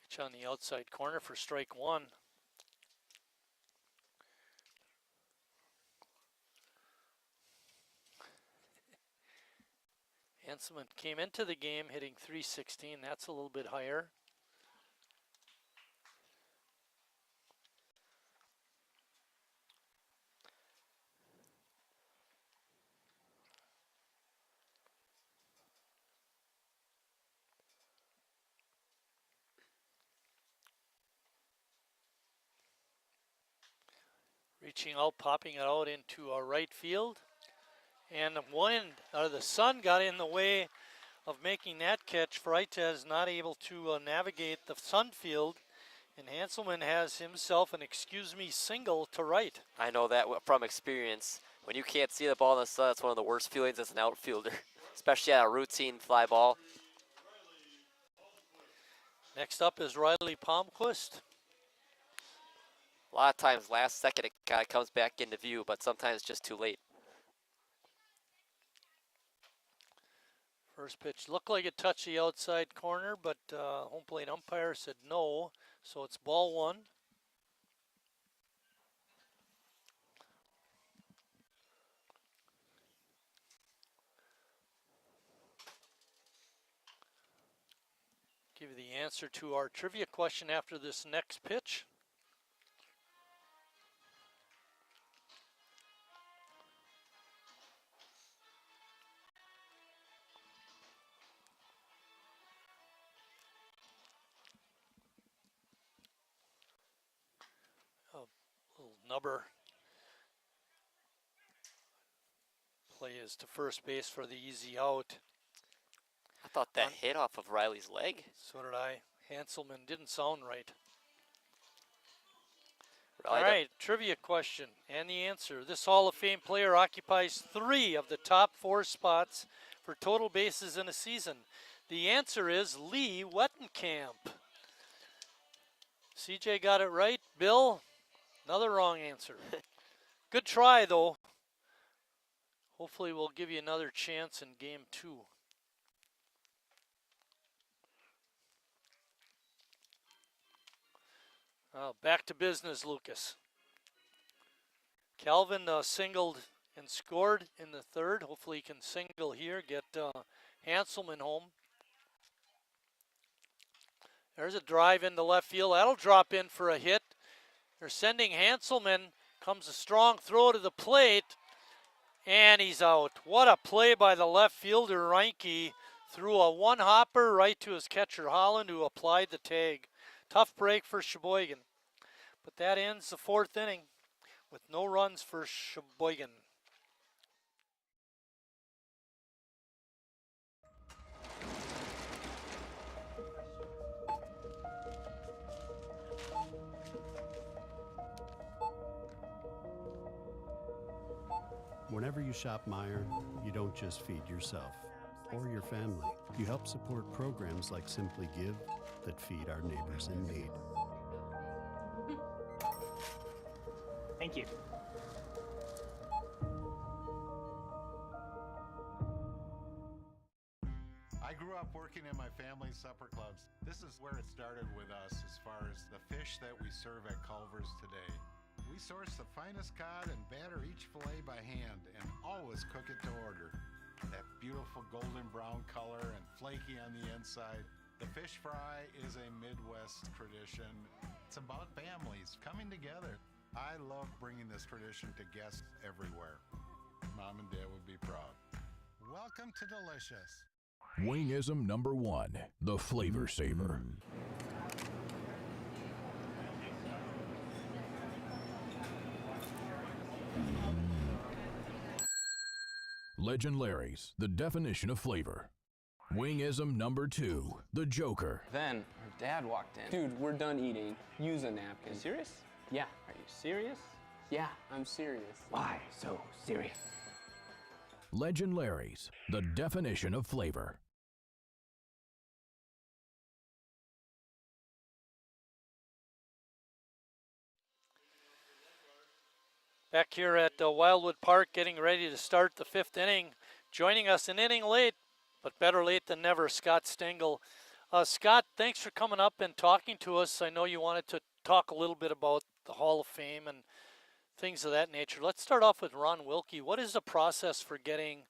Pitch on the outside corner for strike 1. Hanselman came into the game hitting .316. That's a little bit higher. Reaching out, popping it out into our right field. And the wind, or the sun got in the way of making that catch. Freitas not able to navigate the sun field. And Hanselman has himself an excuse me single to right. I know that from experience. When you can't see the ball in the sun, that's one of the worst feelings as an outfielder, especially at a routine fly ball. Next up is Riley Palmquist. A lot of times, last second, it kind of comes back into view, but sometimes just too late. First pitch looked like it touched the outside corner, but home plate umpire said no, so it's ball 1. Give you the answer to our trivia question after this next pitch. A little nubber play is to first base for the easy out. I thought that hit off of Riley's leg. So did I. Hanselman didn't sound right. Riley All right, trivia question and the answer. This Hall of Fame player occupies 3 of the top 4 spots for total bases in a season. The answer is Lee Wettenkamp. CJ got it right. Bill, another wrong answer. Good try, though. Hopefully we'll give you another chance in game 2. Back to business, Lucas. Calvin singled and scored in the 3rd. Hopefully he can single here, get Hanselman home. There's a drive into left field. That'll drop in for a hit. They're sending Hanselman. Comes a strong throw to the plate, and he's out. What a play by the left fielder, Reinke. Threw a one-hopper right to his catcher, Holland, who applied the tag. Tough break for Sheboygan. But that ends the 4th inning with no runs for Sheboygan. Whenever you shop Meijer, you don't just feed yourself or your family. You help support programs like Simply Give that feed our neighbors in need. Thank you. I grew up working in my family's supper clubs. This is where it started with us as far as the fish that we serve at Culver's today. We source the finest cod and batter each fillet by hand and always cook it to order. That beautiful golden brown color and flaky on the inside. The fish fry is a Midwest tradition. It's about families coming together. I love bringing this tradition to guests everywhere. Mom and Dad would be proud. Welcome to Delicious. Wingism number 1, the Flavor Saver. Legend Larry's, the definition of flavor. Wingism number 2, the Joker. Then our dad walked in. Dude, we're done eating. Use a napkin. Serious? Yeah. Are you serious? Yeah, I'm serious. Why so serious? Legend Larry's, the definition of flavor. Back here at Wildwood Park, getting ready to start the 5th inning. Joining us an inning late, but better late than never, Scott Stengel. Scott, thanks for coming up and talking to us. I know you wanted to talk a little bit about the Hall of Fame and things of that nature. Let's start off with Ron Wilkie. What is the process for getting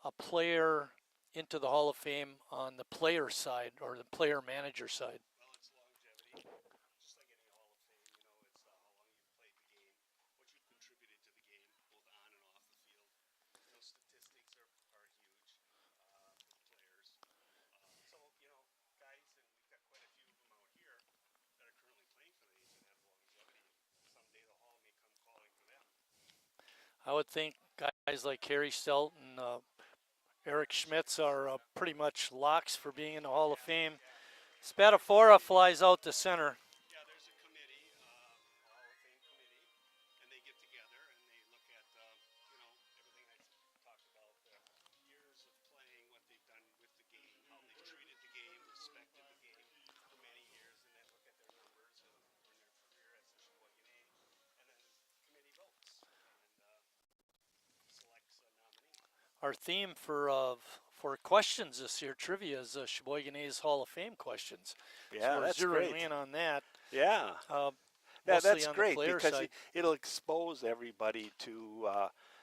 a player into the Hall of Fame on the player side or the player manager side? Well, it's longevity. Just like any Hall of Fame, you know, it's how long you've played the game, what you've contributed to the game, both on and off the field. You know, statistics are huge for the players. So, you know, guys, and we've got quite a few of them out here that are currently playing for the A's and have longevity. Someday the Hall may come calling for them. I would think guys like Harry Stelton, Eric Schmitz are pretty much locks for being in the Hall of Fame. Spadafora flies out to center. Yeah, there's a committee, Hall of Fame committee, and they get together and they look at, you know, everything I talked about, the years of playing, what they've done with the game, how they've treated the game, respected the game for many years, and then look at their numbers and their career as a Sheboygan A, and then the committee votes and selects a nominee. Our theme for questions this year, trivia, is Sheboygan A's Hall of Fame questions. Yeah, so that's we're zeroing great. in on that. Yeah. Mostly That's on great the player because side. it'll expose everybody to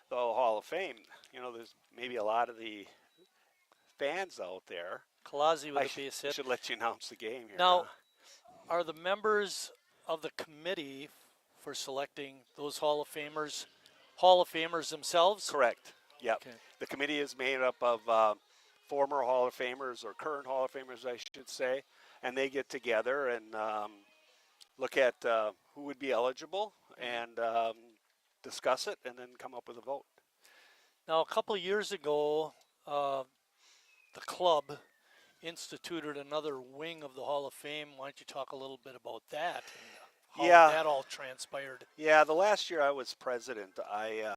the Hall of Fame. You know, there's maybe a lot of the fans out there Kalasi with I a base hit. should let you announce the game here. Now, are the members of the committee for selecting those Hall of Famers themselves? Correct. Yep. Okay. The committee is made up of former Hall of Famers, or current Hall of Famers, I should say, and they get together and look at who would be eligible and discuss it, and then come up with a vote. Now, a couple of years ago, the club instituted another wing of the Hall of Fame. Why don't you talk a little bit about that and how that all transpired? Yeah, the last year I was president, I really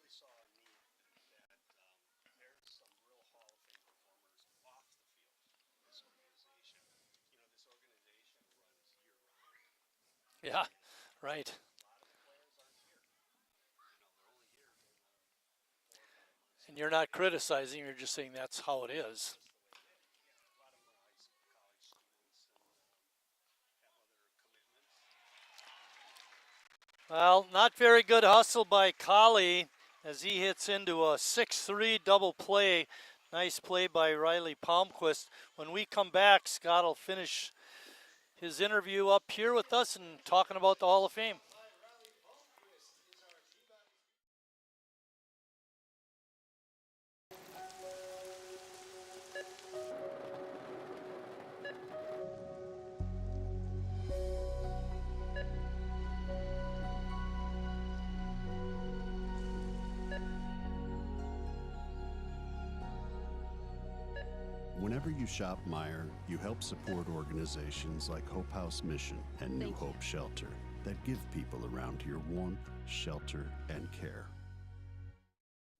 saw a need that there's some real Hall of Fame performers off the field in this organization. This organization runs year-round. Yeah, right. And you're not criticizing, you're just saying that's how it is. Well, not very good hustle by Collie as he hits into a 6-3 double play. Nice play by Riley Palmquist. When we come back, Scott will finish his interview up here with us and talking about the Hall of Fame. Whenever you shop Meijer, you help support organizations like Hope House Mission and New Hope Shelter that give people around here warmth, shelter, and care.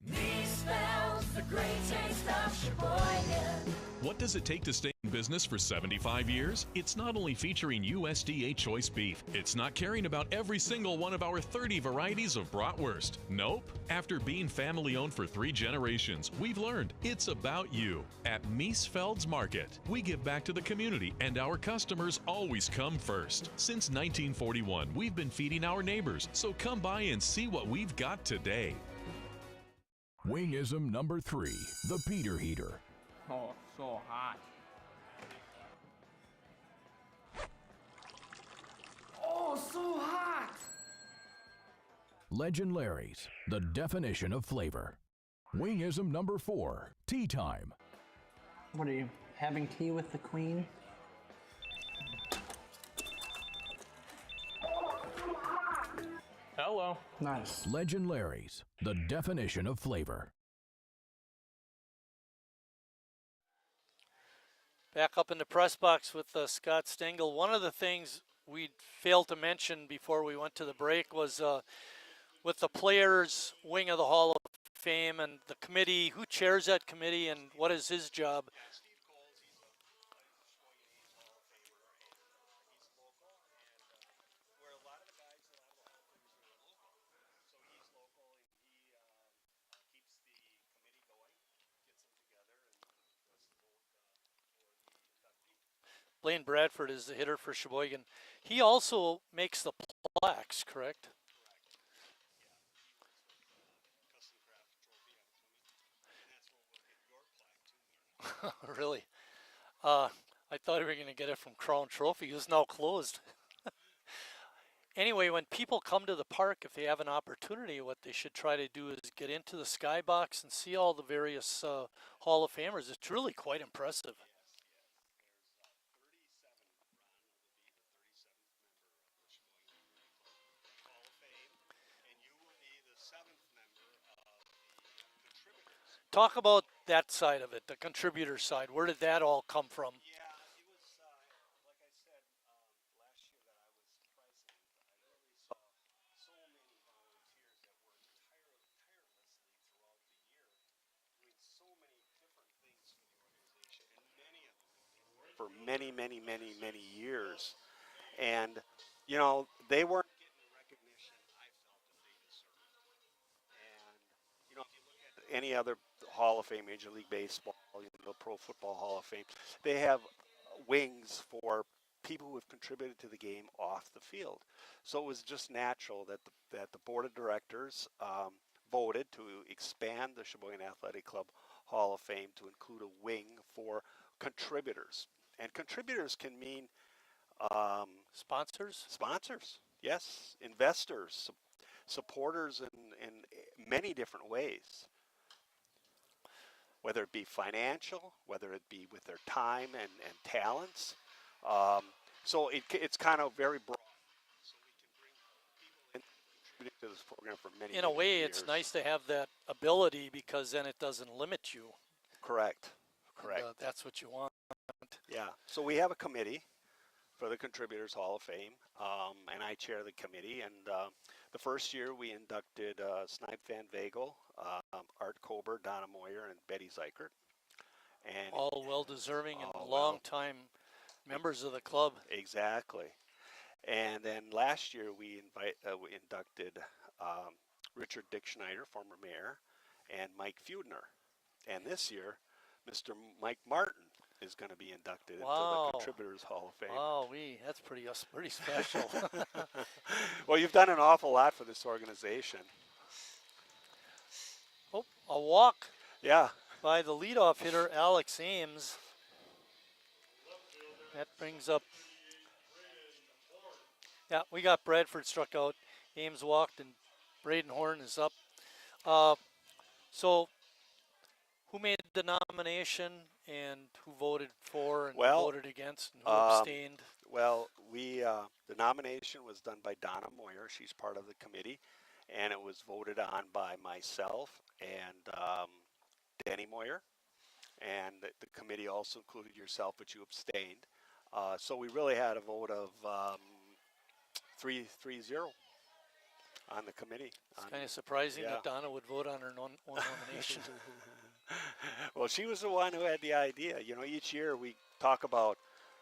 Me spells the great taste of Sheboygan. What does it take to stay in business for 75 years? It's not only featuring USDA choice beef. It's not caring about every single one of our 30 varieties of bratwurst. Nope. After being family owned for 3 generations, we've learned it's about you. At Miesfeld's Market, we give back to the community and our customers always come first. Since 1941, we've been feeding our neighbors, so come by and see what we've got today. Wingism number 3, the Peter Heater. Oh, so hot. Oh, so hot! Legend Larry's, the definition of flavor. Wingism number 4, tea time. What are you, having tea with the queen? Hello. Nice. Legend Larry's, the definition of flavor. Back up in the press box with Scott Stengel. One of the things we failed to mention before we went to the break was with the players' wing of the Hall of Fame and the committee, who chairs that committee and what is his job? Blaine Bradford is the hitter for Sheboygan. He also makes the plaques, correct? Really? I thought we were going to get it from Crown Trophy. It was now closed. Anyway, when people come to the park, if they have an opportunity, what they should try to do is get into the skybox and see all the various Hall of Famers. It's really quite impressive. Talk about that side of it, the contributor side. Where did that all come from? Yeah, it was, like I said, last year that I was president, I really saw so many volunteers that worked tirelessly throughout the year, doing so many different things for the organization, and many of them for many, many, many, many years. And, they weren't getting the recognition I felt that they deserved. And, if you look at any other Hall of Fame, Major League Baseball, the Pro Football Hall of Fame, they have wings for people who have contributed to the game off the field. So it was just natural that the board of directors voted to expand the Sheboygan Athletic Club Hall of Fame to include a wing for contributors. And contributors can mean Sponsors? sponsors, yes, investors, supporters in many different ways, whether it be financial, whether it be with their time and talents. So it's kind of very broad. So we can bring people in contributing to this program for many, In a many way, years. it's nice to have that ability because then it doesn't limit you. Correct. Correct. And, that's what you want. Yeah. So we have a committee for the Contributors Hall of Fame, and I chair the committee. And the first year we inducted Snipe Van Vagel, Art Kober, Donna Moyer, and Betty Zeichert. And All well-deserving and all long-time members of the club. Exactly. And then last year we inducted Richard Dick Schneider, former mayor, and Mike Feudner. And this year, Mr. Mike Martin is going to be inducted into the Contributors Hall of Fame. Wow, that's pretty special. Well, you've done an awful lot for this organization. Oh, a walk. Yeah. By the leadoff hitter, Alex Ames. That brings up. Yeah, we got Bradford struck out. Ames walked, and Braden Horn is up. So, who made the nomination, and who voted for, and who voted against, and who abstained? Well, the nomination was done by Donna Moyer. She's part of the committee, and it was voted on by myself and Danny Moyer, and the committee also included yourself, but you abstained. So we really had a vote of 3-0 on the committee. It's kind of surprising that Donna would vote on her own nomination. Well, she was the one who had the idea. You know, each year we talk about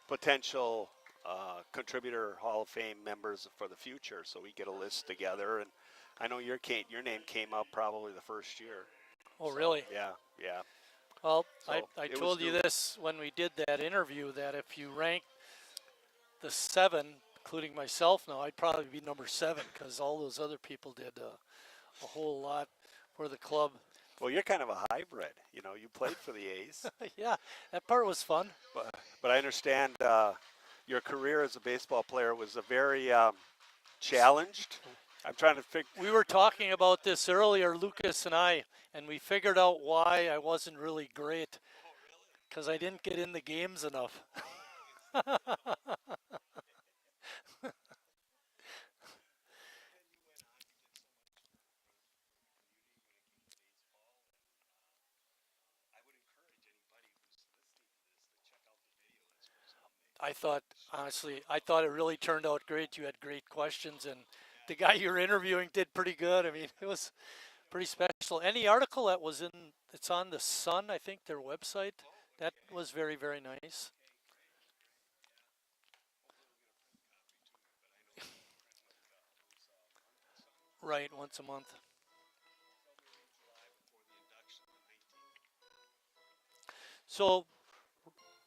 potential contributor Hall of Fame members for the future, so we get a list together. And I know your name came up probably the first year. Oh, really? Yeah, yeah. Well, So I told you this when we did that interview, that if you rank the 7, including myself now, I'd probably be number 7 because all those other people did a whole lot for the club. Well, you're kind of a hybrid. You know, you played for the A's. Yeah, that part was fun. But I understand your career as a baseball player was a very challenged. I'm trying to figure. We were talking about this earlier, Lucas and I, and we figured out why I wasn't really great. Because I didn't get in the games enough. I thought, honestly, it really turned out great. You had great questions, and the guy you were interviewing did pretty good. I mean, it was pretty special. Any article that was it's on the Sun, I think, their website, that was very, very nice. Right, once a month. So,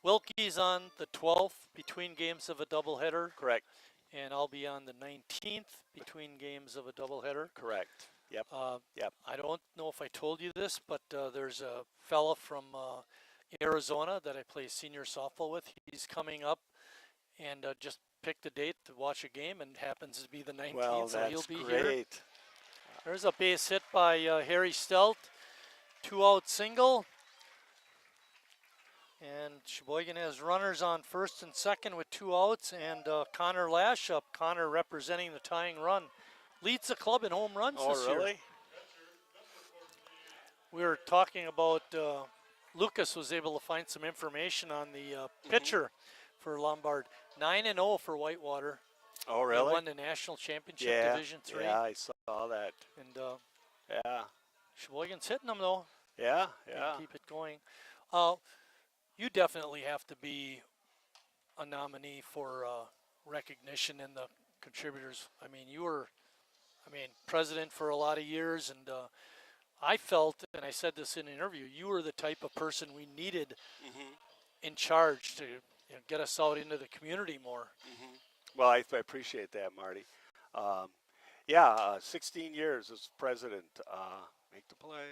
Wilkie's on the 12th between games of a doubleheader. Correct. And I'll be on the 19th between games of a doubleheader. Correct. Yep. Yep. I don't know if I told you this, but there's a fella from Arizona that I play senior softball with. He's coming up and just picked a date to watch a game, and happens to be the 19th, well, so he'll be great. here. There's a base hit by Harry Stelt, 2-out single. And Sheboygan has runners on first and second with 2 outs, and Connor Lashup, Connor representing the tying run, leads the club in home runs this year. Oh, really? We were talking about, Lucas was able to find some information on the pitcher for Lombard. 9-0 for Whitewater. Oh, really? They won the national championship, Division 3. Yeah, I saw that. And yeah, Sheboygan's hitting them, though. Yeah, They yeah. keep it going. You definitely have to be a nominee for recognition in the contributors. I mean, you were, president for a lot of years, and I felt, and I said this in an interview, you were the type of person we needed in charge to get us out into the community more. Well, I appreciate that, Marty. 16 years as president. Make the play.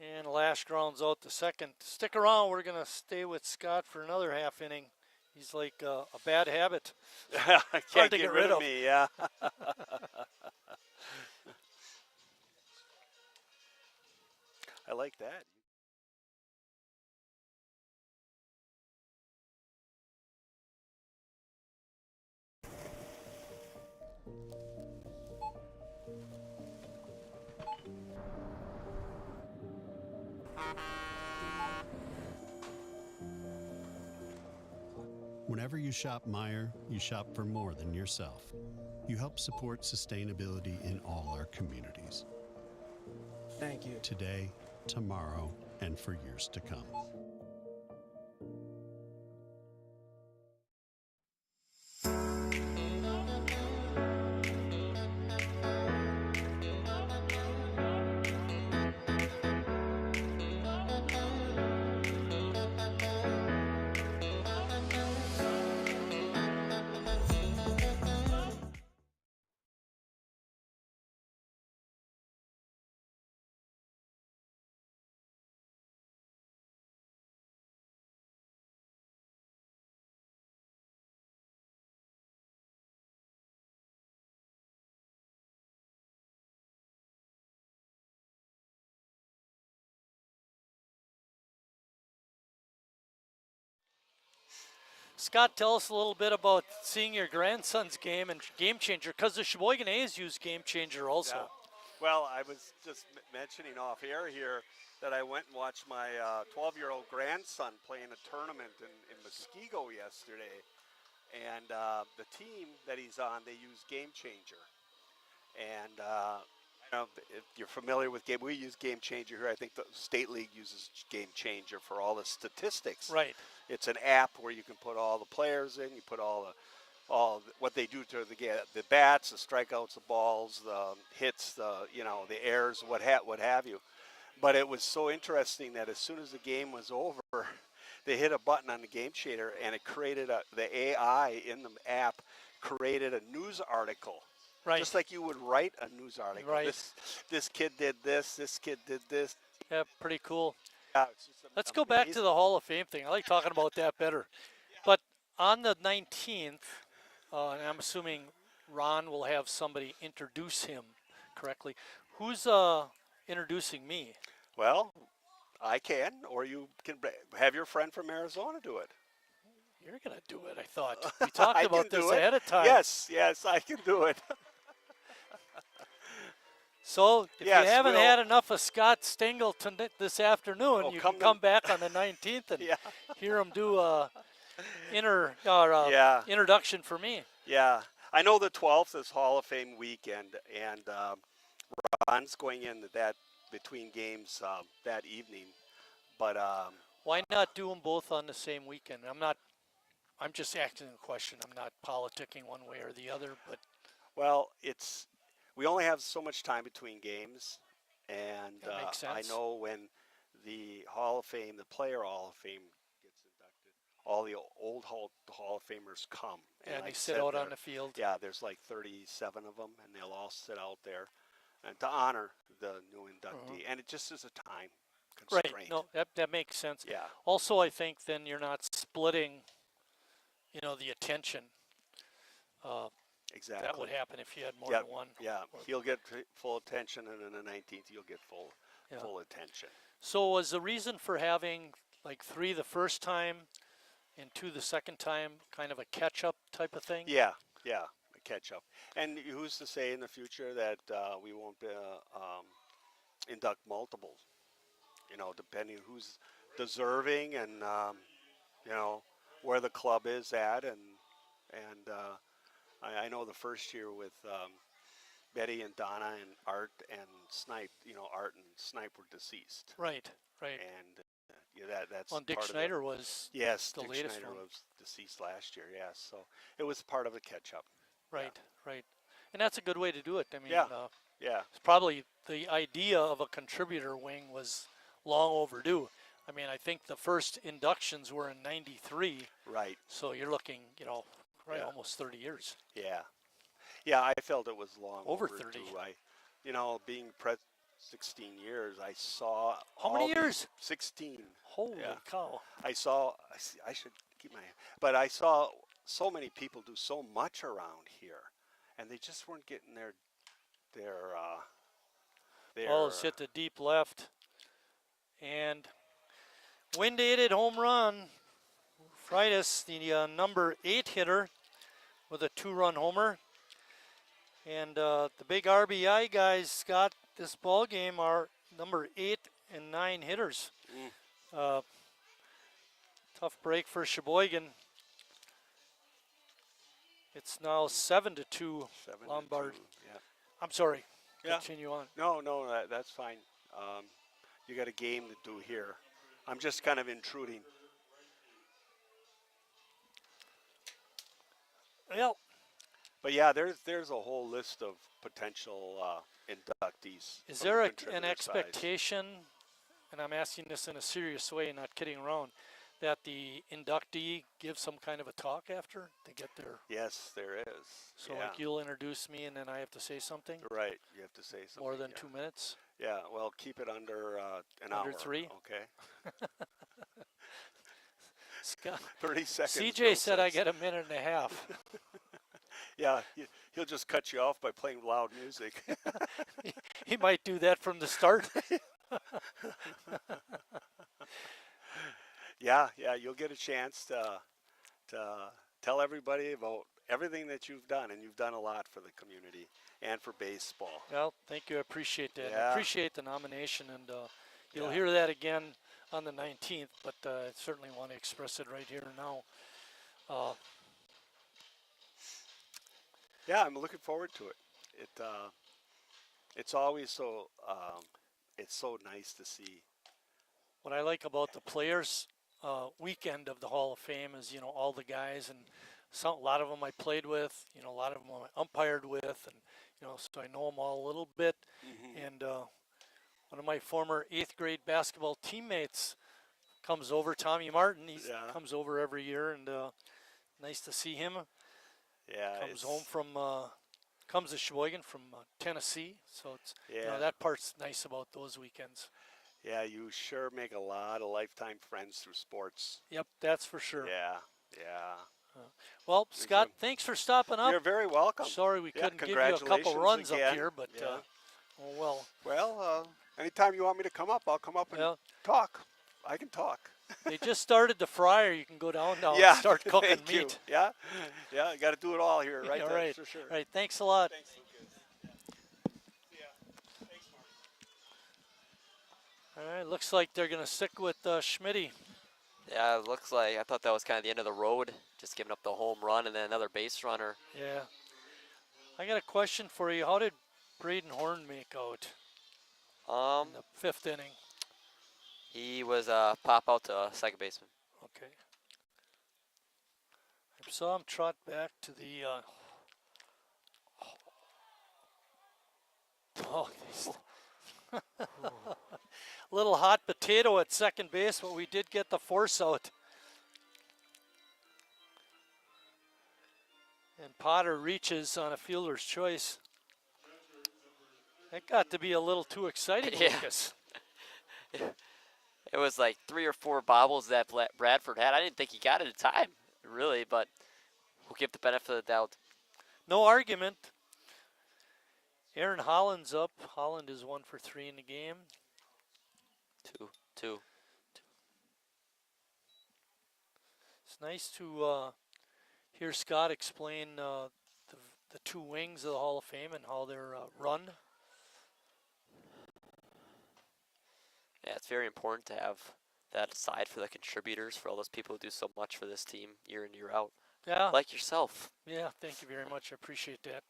And Lash grounds out the second. Stick around. We're going to stay with Scott for another half inning. He's like a bad habit. I Hard can't to get rid of me, yeah. I like that. Whenever you shop Meijer, you shop for more than yourself. You help support sustainability in all our communities. Thank you. Today, tomorrow, and for years to come. Scott, tell us a little bit about seeing your grandson's game and Game Changer, because the Sheboygan A's use Game Changer also. Yeah. Well, I was just mentioning off air here that I went and watched my 12-year-old grandson play in a tournament in Muskego yesterday. And the team that he's on, they use Game Changer. And you know, if you're familiar with we use Game Changer here. I think the State League uses Game Changer for all the statistics. Right. It's an app where you can put all the players in. You put all what they do to the bats, the strikeouts, the balls, the hits, the errors, what have you. But it was so interesting that as soon as the game was over, they hit a button on the Game Changer and it created the AI in the app created a news article. Right. Just like you would write a news article. Right. This kid did this kid did this. Yeah, pretty cool. Yeah, it's just Let's go back to the Hall of Fame thing. I like talking about that better. But on the 19th, and I'm assuming Ron will have somebody introduce him correctly. Who's introducing me? Well, I can, or you can have your friend from Arizona do it. You're going to do it, I thought. We talked about this ahead of time. Yes, I can do it. So if you haven't had enough of Scott Stengel this afternoon, you can come back on the 19th and hear him do a introduction for me. Yeah, I know the 12th is Hall of Fame weekend, and Ron's going in that between games that evening. But why not do them both on the same weekend? I'm just asking a question. I'm not politicking one way or the other, but we only have so much time between games, and that makes sense. I know when the Hall of Fame, the Player Hall of Fame gets inducted, all the old Hall of Famers come. And they sit out on the field. Yeah, there's like 37 of them, and they'll all sit out there and to honor the new inductee. And it just is a time constraint. Right. No, that makes sense. Yeah. Also, I think then you're not splitting, the attention. Exactly. That would happen if you had more than one. Yeah, he'll get full attention, and then the 19th you'll get full attention. So was the reason for having like 3 the first time and 2 the second time kind of a catch-up type of thing? Yeah, a catch-up. And who's to say in the future that we won't induct multiple? Depending who's deserving and where the club is at, and I know the first year with Betty and Donna and Art and Snipe, Art and Snipe were deceased. Right. And that's Dick part Schneider of was yes, the Dick latest Schneider one. was deceased last year. Yes, so it was part of a catch-up. Right. And that's a good way to do it. I mean, it's probably the idea of a contributor wing was long overdue. I mean, I think the first inductions were in '93. Right. So you're looking, almost 30 years. Yeah, I felt it was long over overdue. 30. Being 16 years, I saw How many all these- years? 16. Holy Yeah. cow. I should keep my, but I saw so many people do so much around here, and they just weren't getting their Ball is hit to deep left. And wind-aided home run. Freitas, the number 8 hitter, with a 2-run homer. And the big RBI guys, Scott, this ball game are number 8 and 9 hitters. Tough break for Sheboygan. It's now 7-2 Lombard. Yeah. I'm sorry. Yeah. Continue on. No, that's fine. You got a game to do here. I'm just kind of intruding. Well, but yeah, there's a whole list of potential inductees. Is from there the an contributor expectation, and I'm asking this in a serious way, not kidding around, that the inductee gives some kind of a talk after to get there? Yes, there is. So yeah. like you'll introduce me and then I have to say something? Right, you have to say something. More than yeah. 2 minutes? Yeah, well, keep it under an Under hour. 3? Okay. Scott, 30 seconds. CJ said I get a minute and a half. Yeah, he'll just cut you off by playing loud music. He might do that from the start. Yeah, you'll get a chance to tell everybody about everything that you've done, and you've done a lot for the community and for baseball. Well, thank you. I appreciate that. Yeah. I appreciate the nomination, and you'll Yeah. hear that again on the 19th, but I certainly want to express it right here and now. Yeah, I'm looking forward to it. It's always so it's so nice to see. What I like about the players weekend of the Hall of Fame is, all the guys, and a lot of them I played with, a lot of them I umpired with, and so I know them all a little bit. And one of my former 8th grade basketball teammates comes over, Tommy Martin. He comes over every year, and nice to see him. Yeah, comes to Sheboygan from Tennessee, so it's that part's nice about those weekends. Yeah, you sure make a lot of lifetime friends through sports. Yep, that's for sure. Yeah. Well, Scott, thanks for stopping up. You're very welcome. Sorry we couldn't give you a couple runs again. up here, but oh well. Well, anytime you want me to come up, I'll come up and talk. I can talk. They just started the fryer. You can go down now Yeah, and start cooking thank you. meat. Yeah, you got to do it all here, right? All That's right, for sure. All right. Thanks a lot. Thanks. All right, looks like they're going to stick with Schmitty. Yeah, it looks like. I thought that was kind of the end of the road, just giving up the home run and then another base runner. Yeah. I got a question for you. How did Braden Horn make out in the 5th inning? He was pop out to second baseman. Okay. I saw him trot back to the little hot potato at second base, but we did get the force out. And Potter reaches on a fielder's choice. That got to be a little too exciting, Lucas. It was like 3 or 4 bobbles that Bradford had. I didn't think he got it in time, really, but we'll give the benefit of the doubt. No argument. Aaron Holland's up. Holland is 1 for 3 in the game. Two. It's nice to hear Scott explain the 2 wings of the Hall of Fame and how they're run. Yeah, it's very important to have that aside for the contributors, for all those people who do so much for this team year in, year out. Yeah. Like yourself. Yeah, thank you very much. I appreciate that.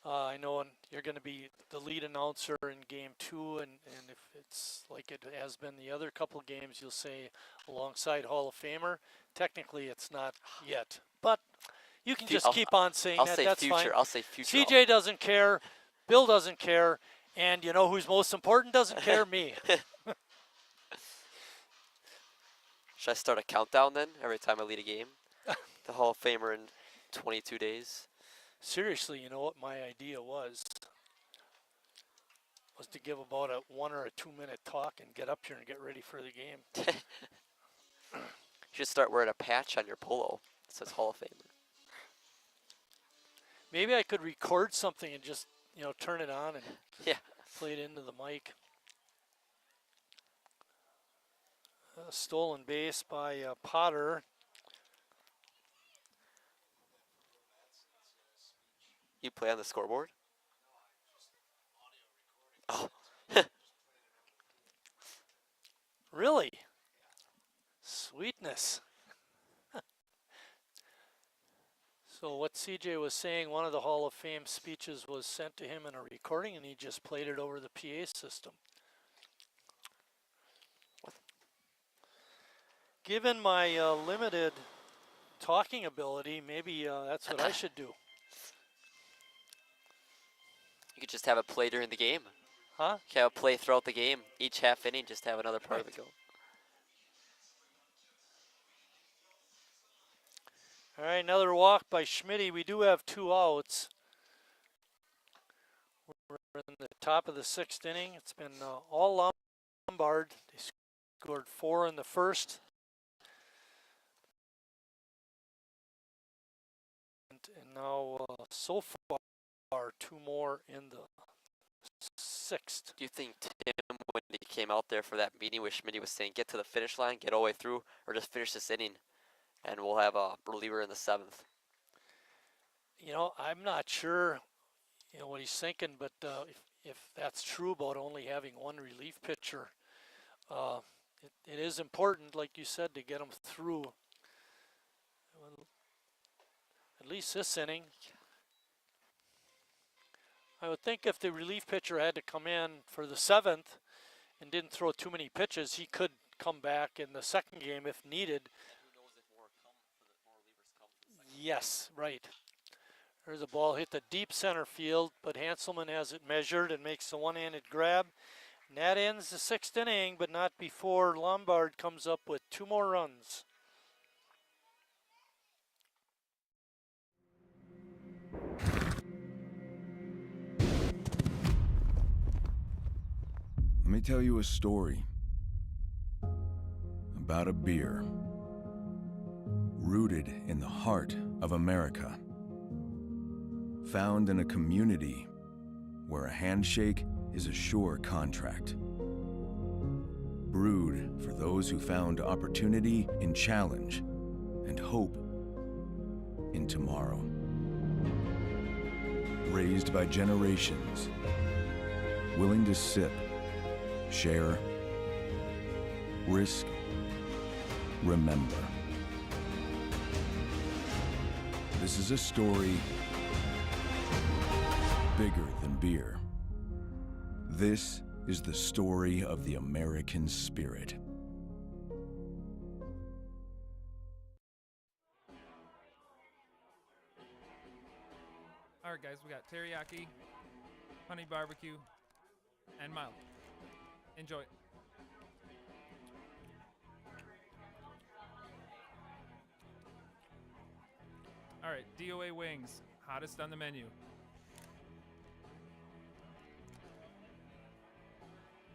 I know you're going to be the lead announcer in Game 2, and if it's like it has been the other couple games, you'll say alongside Hall of Famer. Technically, it's not yet, but you can just keep on saying that. That's future. fine. I'll say future. CJ doesn't care. Bill doesn't care. And you know who's most important doesn't care? Me. Should I start a countdown then every time I lead a game? The Hall of Famer in 22 days. Seriously, you know what my idea was? was to give about a 1 or a 2 minute talk and get up here and get ready for the game. You should start wearing a patch on your polo. It says Hall of Famer. Maybe I could record something and just, turn it on and play it into the mic. Stolen base by Potter. You play on the scoreboard? Oh. Really? Sweetness. So what CJ was saying, one of the Hall of Fame speeches was sent to him in a recording, and he just played it over the PA system. Given my limited talking ability, maybe that's what I should do. You could just have it play during the game. Huh? You can have it play throughout the game. Each half inning, just have another part of it go. All right, another walk by Schmitty. We do have 2 outs. We're in the top of the 6th inning. It's been all Lombard. They scored 4 in the first. And now, so far, 2 more in the 6th. Do you think Tim, when he came out there for that meeting with Schmitty, was saying, get to the finish line, get all the way through, or just finish this inning, and we'll have a reliever in the 7th? I'm not sure, what he's thinking, but if that's true about only having 1 relief pitcher, it is important, like you said, to get them through at least this inning. I would think if the relief pitcher had to come in for the 7th and didn't throw too many pitches, he could come back in the second game if needed. Yes, right. There's a ball hit the deep center field, but Hanselman has it measured and makes the one-handed grab. And that ends the 6th inning, but not before Lombard comes up with 2 more runs. Let me tell you a story about a beer rooted in the heart of America, found in a community where a handshake is a sure contract, brewed for those who found opportunity in challenge and hope in tomorrow, raised by generations, willing to sip, share, risk, remember. This is a story bigger than beer. This is the story of the American spirit. All right, guys, we got teriyaki, honey barbecue, and mild. Enjoy. All right, DOA wings, hottest on the menu.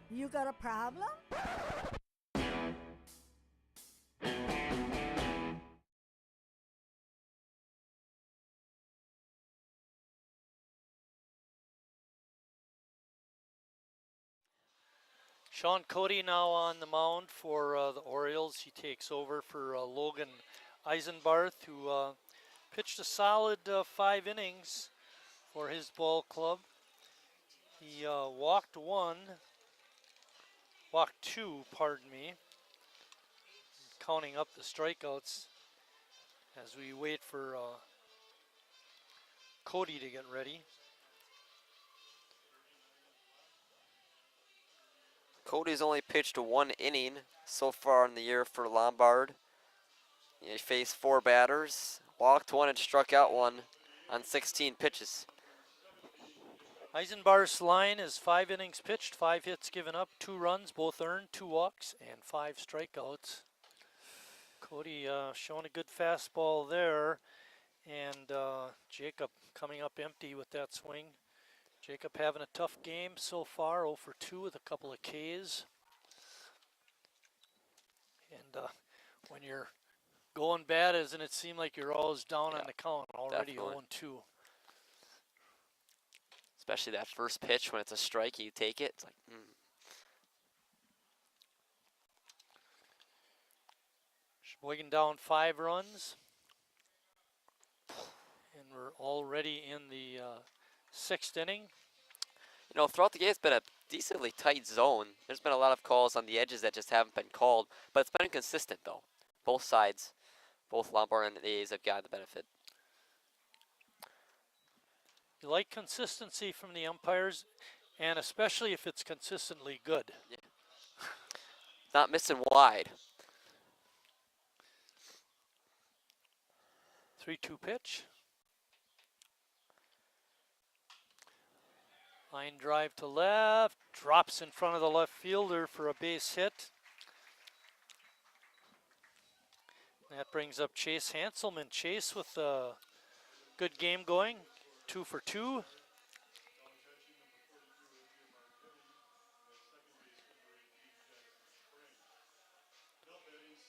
You got a problem? Sean Cody now on the mound for the Orioles. He takes over for Logan Eisenbarth, who pitched a solid 5 innings for his ball club. He walked 2, pardon me, counting up the strikeouts as we wait for Cody to get ready. Cody's only pitched 1 inning so far in the year for Lombard. He faced 4 batters, walked 1 and struck out 1 on 16 pitches. Eisenbarth's line is 5 innings pitched, 5 hits given up, 2 runs, both earned, 2 walks, and 5 strikeouts. Cody showing a good fastball there, and Jacob coming up empty with that swing. Jacob having a tough game so far, 0 for 2 with a couple of Ks. And when you're going bad, doesn't it seem like you're always down on the count, already definitely. 0 and 2. Especially that first pitch when it's a strike, you take it. It's like, Sheboygan down 5 runs. And we're already in the 6th inning. You know, throughout the game, it's been a decently tight zone. There's been a lot of calls on the edges that just haven't been called, but it's been consistent, though. Both sides, both Lombard and the A's have gotten the benefit. You like consistency from the umpires, and especially if it's consistently good. Yeah. Not missing wide. 3-2 pitch. Line drive to left, drops in front of the left fielder for a base hit. That brings up Chase Hanselman. Chase with a good game going, 2 for 2.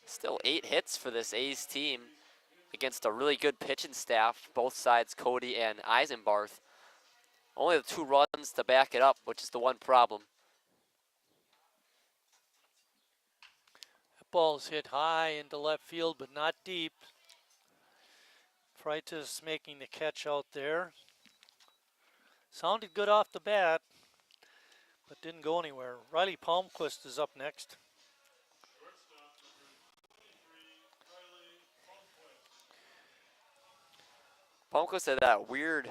Still 8 hits for this A's team against a really good pitching staff, both sides, Cody and Eisenbarth. Only the 2 runs to back it up, which is the one problem. That ball's hit high into left field, but not deep. Freitas making the catch out there. Sounded good off the bat, but didn't go anywhere. Riley Palmquist is up next. Palmquist had that weird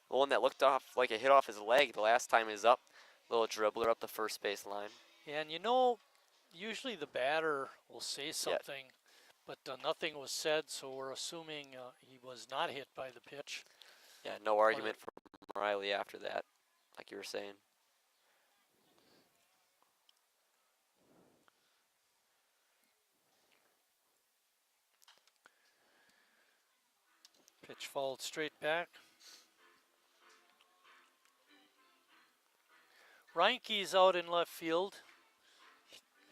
one that looked off like it hit off his leg the last time he was up. Little dribbler up the first base line. Yeah, and you know, usually the batter will say something, but nothing was said, so we're assuming he was not hit by the pitch. Yeah, no argument from Riley after that, like you were saying. Pitch followed straight back. Reinke's out in left field.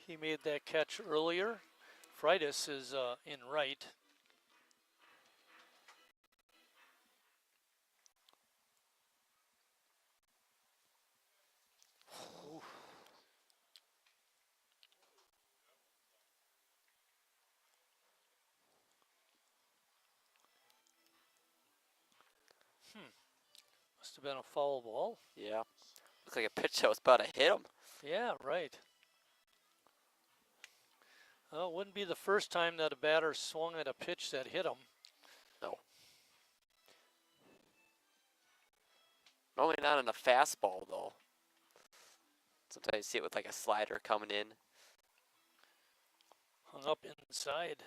He made that catch earlier. Freitas is in right. Oof. Must have been a foul ball. Yeah. Looks like a pitch that was about to hit him. Yeah, right. Well, it wouldn't be the first time that a batter swung at a pitch that hit him. No. Normally not in a fastball, though. Sometimes you see it with like a slider coming in. Hung up inside.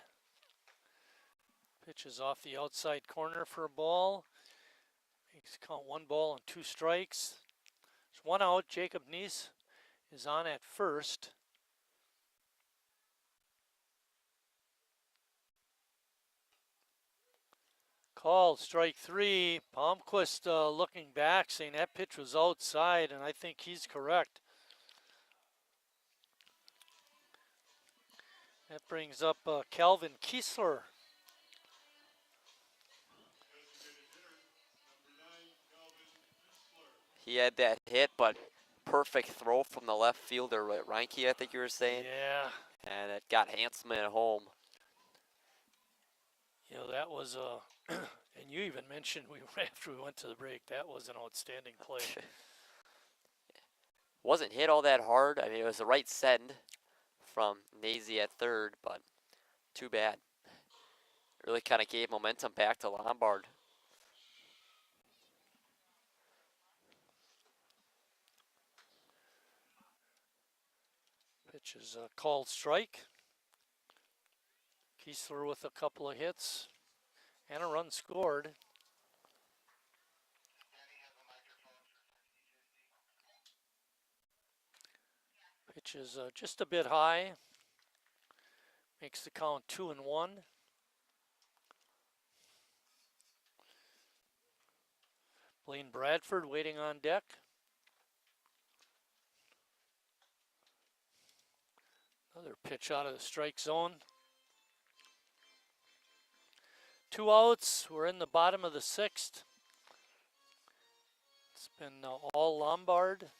Pitch is off the outside corner for a ball. Makes count 1 ball and 2 strikes. There's 1 out. Jacob Neese is on at first. Called strike 3. Palmquist looking back, saying that pitch was outside, and I think he's correct. That brings up Calvin Kiesler. He had that hit, but perfect throw from the left fielder, Reinke, I think you were saying. Yeah. And it got Hanselman at home. You know, that was and you even mentioned after we went to the break, that was an outstanding play. Wasn't hit all that hard. I mean, it was the right send from Nazy at third, but too bad. Really kind of gave momentum back to Lombard. Pitch is a called strike. Kiesler with a couple of hits and a run scored. Pitch is just a bit high. Makes the count 2-1. Blaine Bradford waiting on deck. Another pitch out of the strike zone. 2 outs. We're in the bottom of the 6th. It's been all Lombard.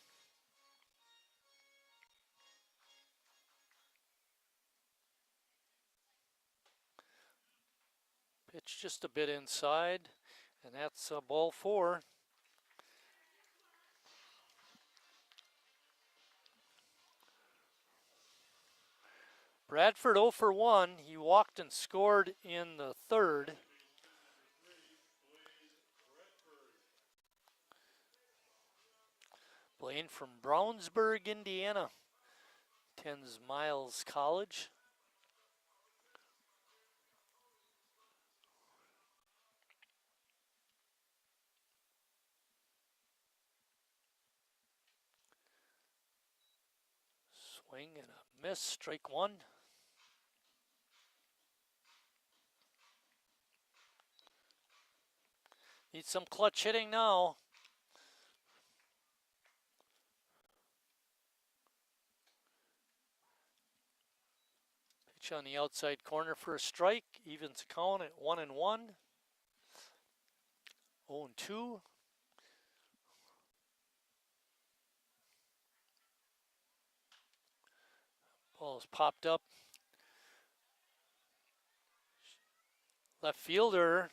Pitch just a bit inside, and that's ball 4. Bradford 0 for 1. He walked and scored in the 3rd. Blaine from Brownsburg, Indiana, attends Miles College. Swing and a miss, strike 1. Needs some clutch hitting now. Pitch on the outside corner for a strike. Evens the count at 1-1. 0-2. Ball's popped up. Left fielder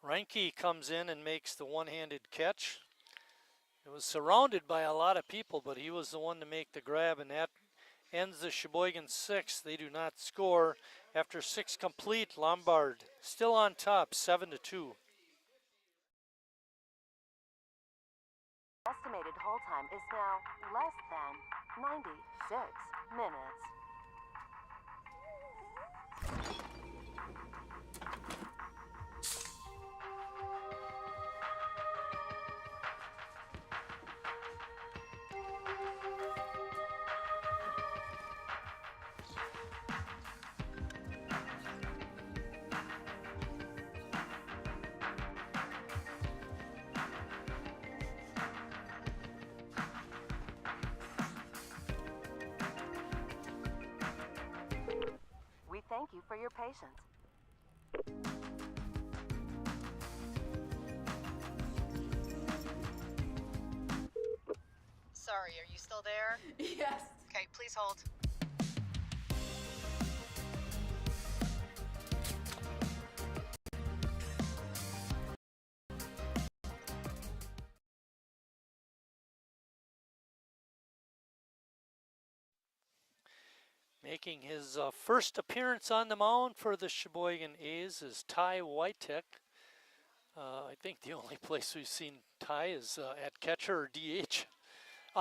Reinke comes in and makes the one-handed catch. It was surrounded by a lot of people, but he was the one to make the grab, and that ends the Sheboygan 6th. They do not score after 6 complete. Lombard still on top, 7-2. Estimated hold time is now less than 96 minutes. We thank you for your patience. Sorry, are you still there? Yes. Okay, please hold. Making his first appearance on the mound for the Sheboygan A's is Ty Whitek. I think the only place we've seen Ty is at catcher or DH.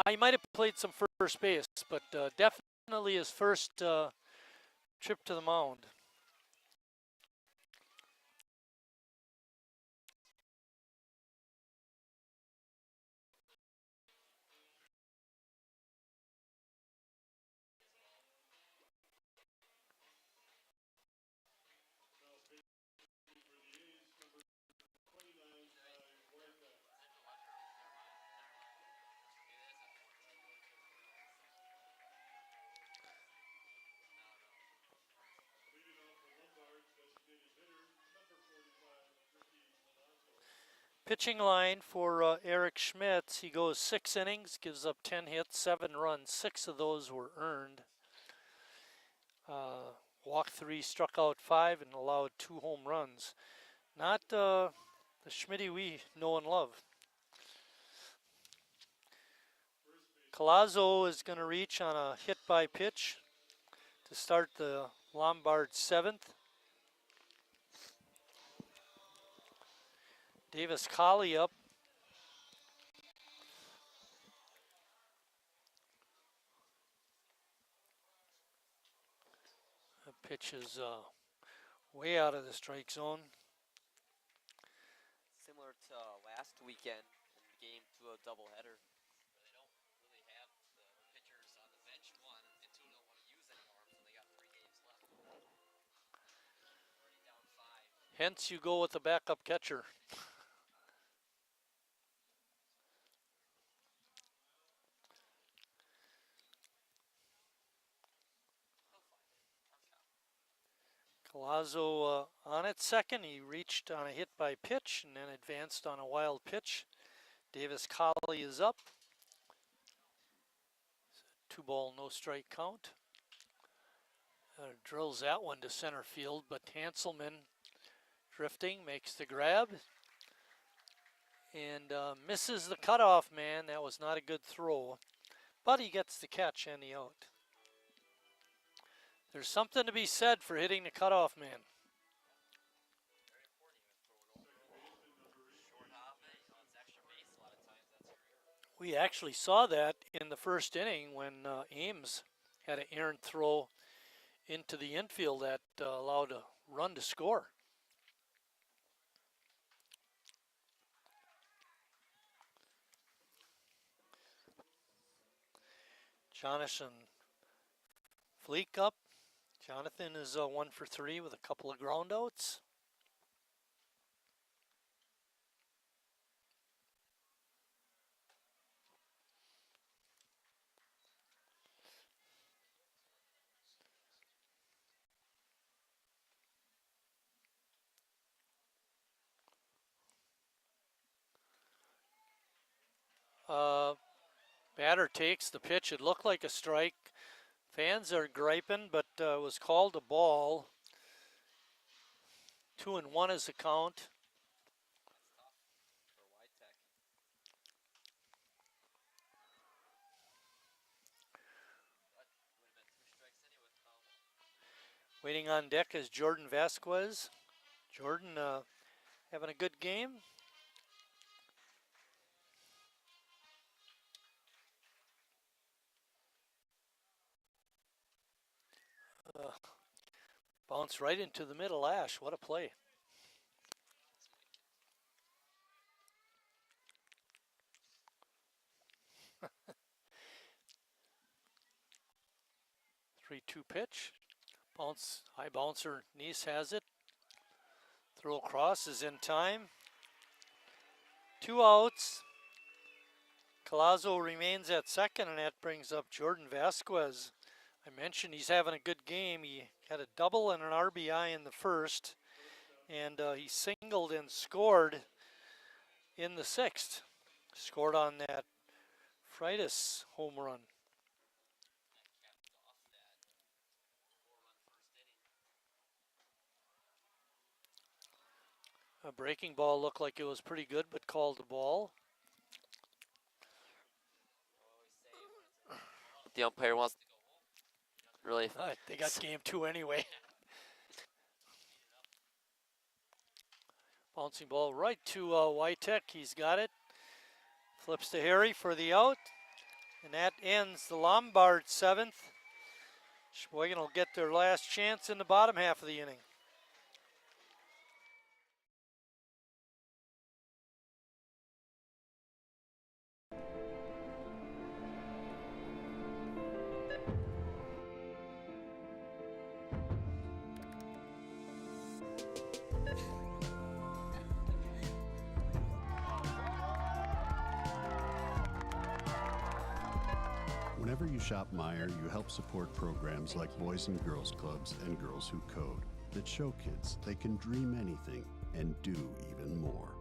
He might have played some first base, but definitely his first trip to the mound. Pitching line for Eric Schmitz. He goes 6 innings, gives up 10 hits, 7 runs. 6 of those were earned. Walked 3, struck out 5, and allowed 2 home runs. Not the Schmitty we know and love. Collazo is going to reach on a hit by pitch to start the Lombard 7th. Davis Colley up. The pitch is way out of the strike zone. Similar to last weekend in game 2 of doubleheader, where they don't really have the pitchers on the bench, 1, and 2 don't want to use anymore, so they got 3 games left. Already down 5. Hence you go with the backup catcher. Collazo on at second. He reached on a hit by pitch and then advanced on a wild pitch. Davis Colley is up. 2-ball, no strike count. Drills that one to center field, but Hanselman drifting makes the grab and misses the cutoff man. That was not a good throw, but he gets the catch and the out. There's something to be said for hitting the cutoff man. We actually saw that in the first inning when Ames had an errant throw into the infield that allowed a run to score. Jonathan Fleek up. Jonathan is 1 for 3 with a couple of ground outs. Batter takes the pitch. It looked like a strike. Fans are griping, but it was called a ball. 2-1 is the count. Waiting on deck is Jordan Vasquez. Jordan having a good game. Bounce right into the middle ash. What a play. Three-two pitch. Bounce, high bouncer. Nice has it. Throw across is in time. 2 outs. Collazo remains at second, and that brings up Jordan Vasquez. I mentioned he's having a good game. He had a double and an RBI in the first, and he singled and scored in the 6th. Scored on that Freitas home run. A breaking ball looked like it was pretty good, but called the ball. The umpire wants really. They got game 2 anyway. Bouncing ball right to Wytek. He's got it. Flips to Harry for the out. And that ends the Lombard 7th. Sheboygan will get their last chance in the bottom half of the inning. Whenever you shop Meijer, you help support programs like Boys and Girls Clubs and Girls Who Code that show kids they can dream anything and do even more.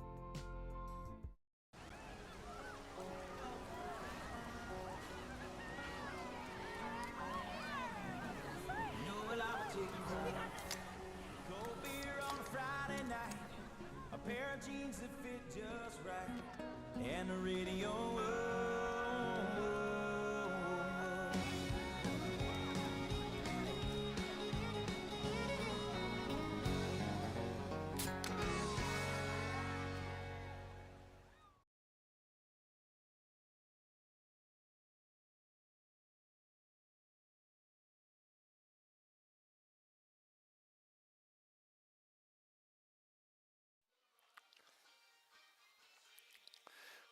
Cold beer on a Friday night, a pair of jeans that fit just right, and the radio.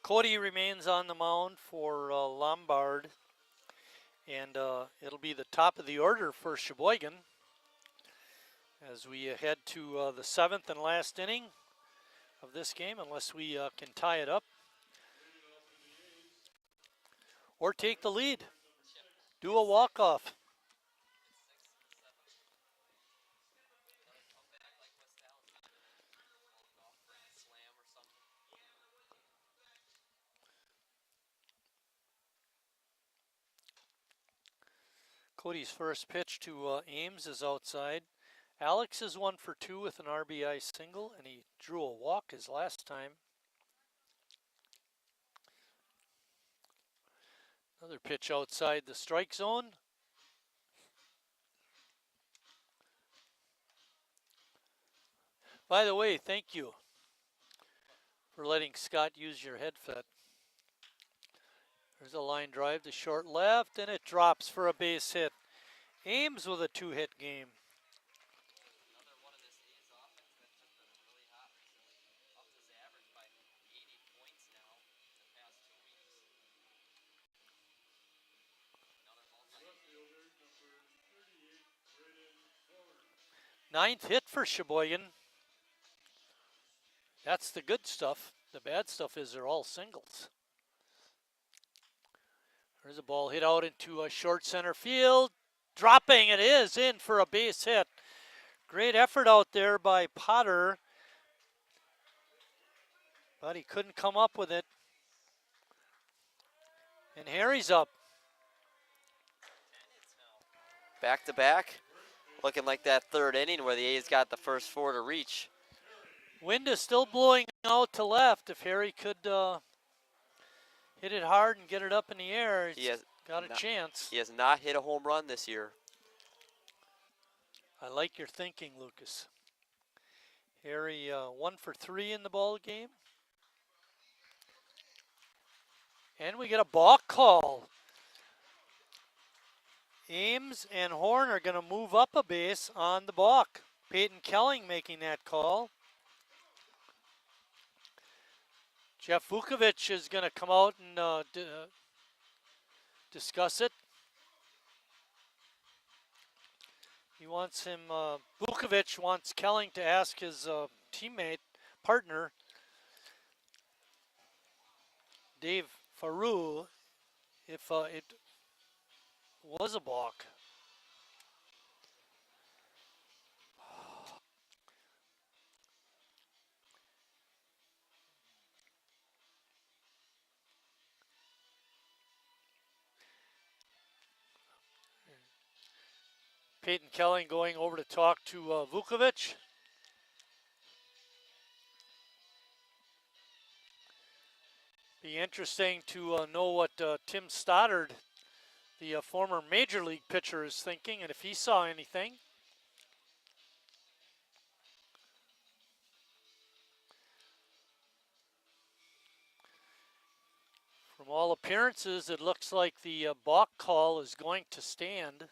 Cody remains on the mound for Lombard, and it'll be the top of the order for Sheboygan as we head to the 7th and last inning of this game, unless we can tie it up or take the lead, do a walk-off. Cody's first pitch to Ames is outside. Alex is 1 for 2 with an RBI single, and he drew a walk his last time. Another pitch outside the strike zone. By the way, thank you for letting Scott use your headset. There's a line drive to short left, and it drops for a base hit. Ames with a 2-hit game. Ninth hit for Sheboygan. That's the good stuff. The bad stuff is they're all singles. There's a ball hit out into a short center field. Dropping, it is in for a base hit. Great effort out there by Potter, but he couldn't come up with it. And Harry's up. Back to back. Looking like that third inning where the A's got the first 4 to reach. Wind is still blowing out to left. If Harry could hit it hard and get it up in the air, he's got a chance. He has not hit a home run this year. I like your thinking, Lucas. Harry 1 for 3 in the ball game. And we get a balk call. Ames and Horn are going to move up a base on the balk. Peyton Kelling making that call. Jeff Vukovic is going to come out and discuss it. He wants him, Vukovic wants Kelling to ask his teammate, partner, Dave Faru, if it was a balk. Peyton Kelling going over to talk to Vukovic. Be interesting to know what Tim Stoddard, the former Major League pitcher, is thinking, and if he saw anything. From all appearances, it looks like the balk call is going to stand.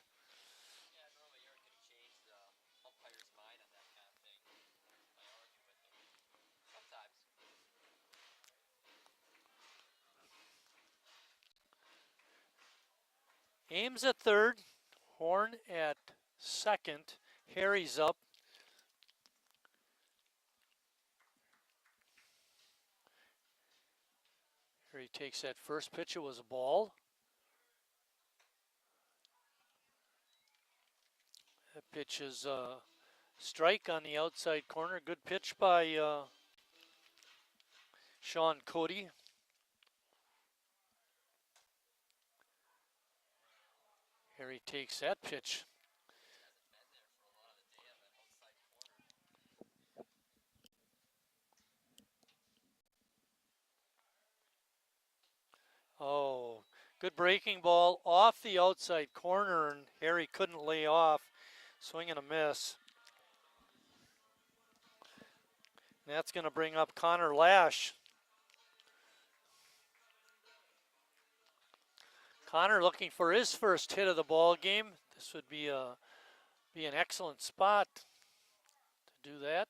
Ames at third, Horn at second, Harry's up. Harry takes that first pitch, it was a ball. That pitch is a strike on the outside corner. Good pitch by Sean Cody. Harry takes that pitch. Oh, good breaking ball off the outside corner, and Harry couldn't lay off. Swing and a miss. And that's going to bring up Connor Lash. Connor looking for his first hit of the ball game. This would be an excellent spot to do that.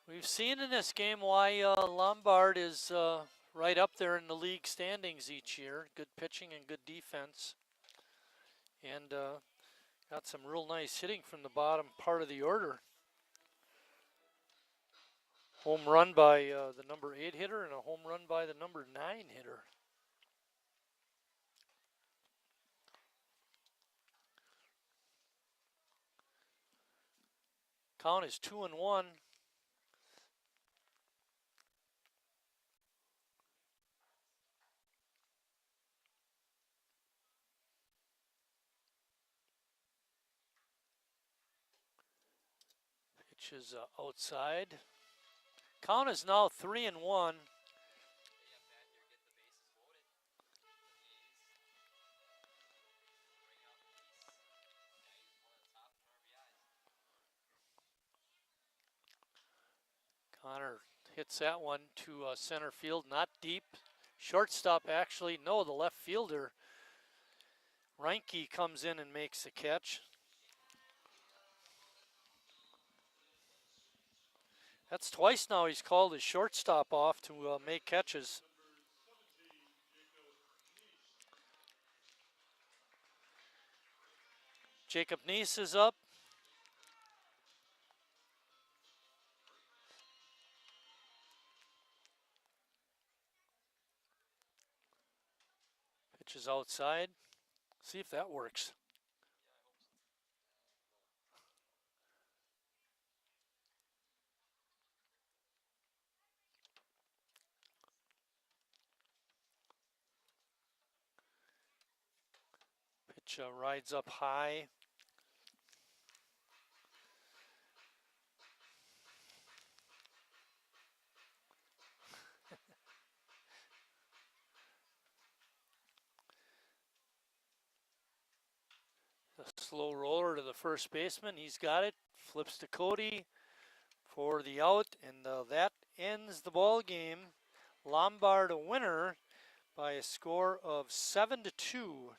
We've seen in this game why Lombard is right up there in the league standings each year. Good pitching and good defense. And got some real nice hitting from the bottom part of the order. Home run by the number 8 hitter and a home run by the number 9 hitter. Count is 2-1. Pitch is outside. Count is now 3-1. Connor hits that one to center field, not deep. Shortstop, actually, no, the left fielder. Reinke comes in and makes the catch. That's twice now he's called his shortstop off to make catches. Jacob Neese is up. Pitch is outside. See if that works. Pitch rides up high. A slow roller to the first baseman. He's got it. Flips to Cody for the out, and that ends the ball game. Lombard a winner by a score of 7-2.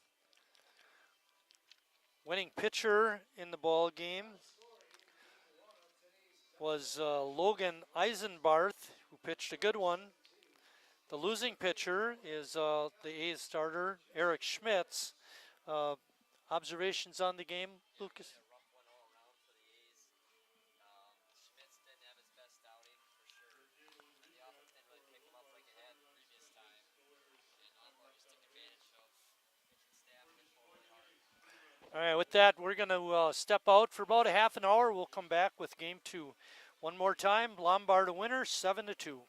Winning pitcher in the ball game was Logan Eisenbarth, who pitched a good one. The losing pitcher is the A's starter, Eric Schmitz. Observations on the game, Lucas? All right, with that, we're going to step out for about a half an hour. We'll come back with game 2. One more time, Lombard a winner, 7-2.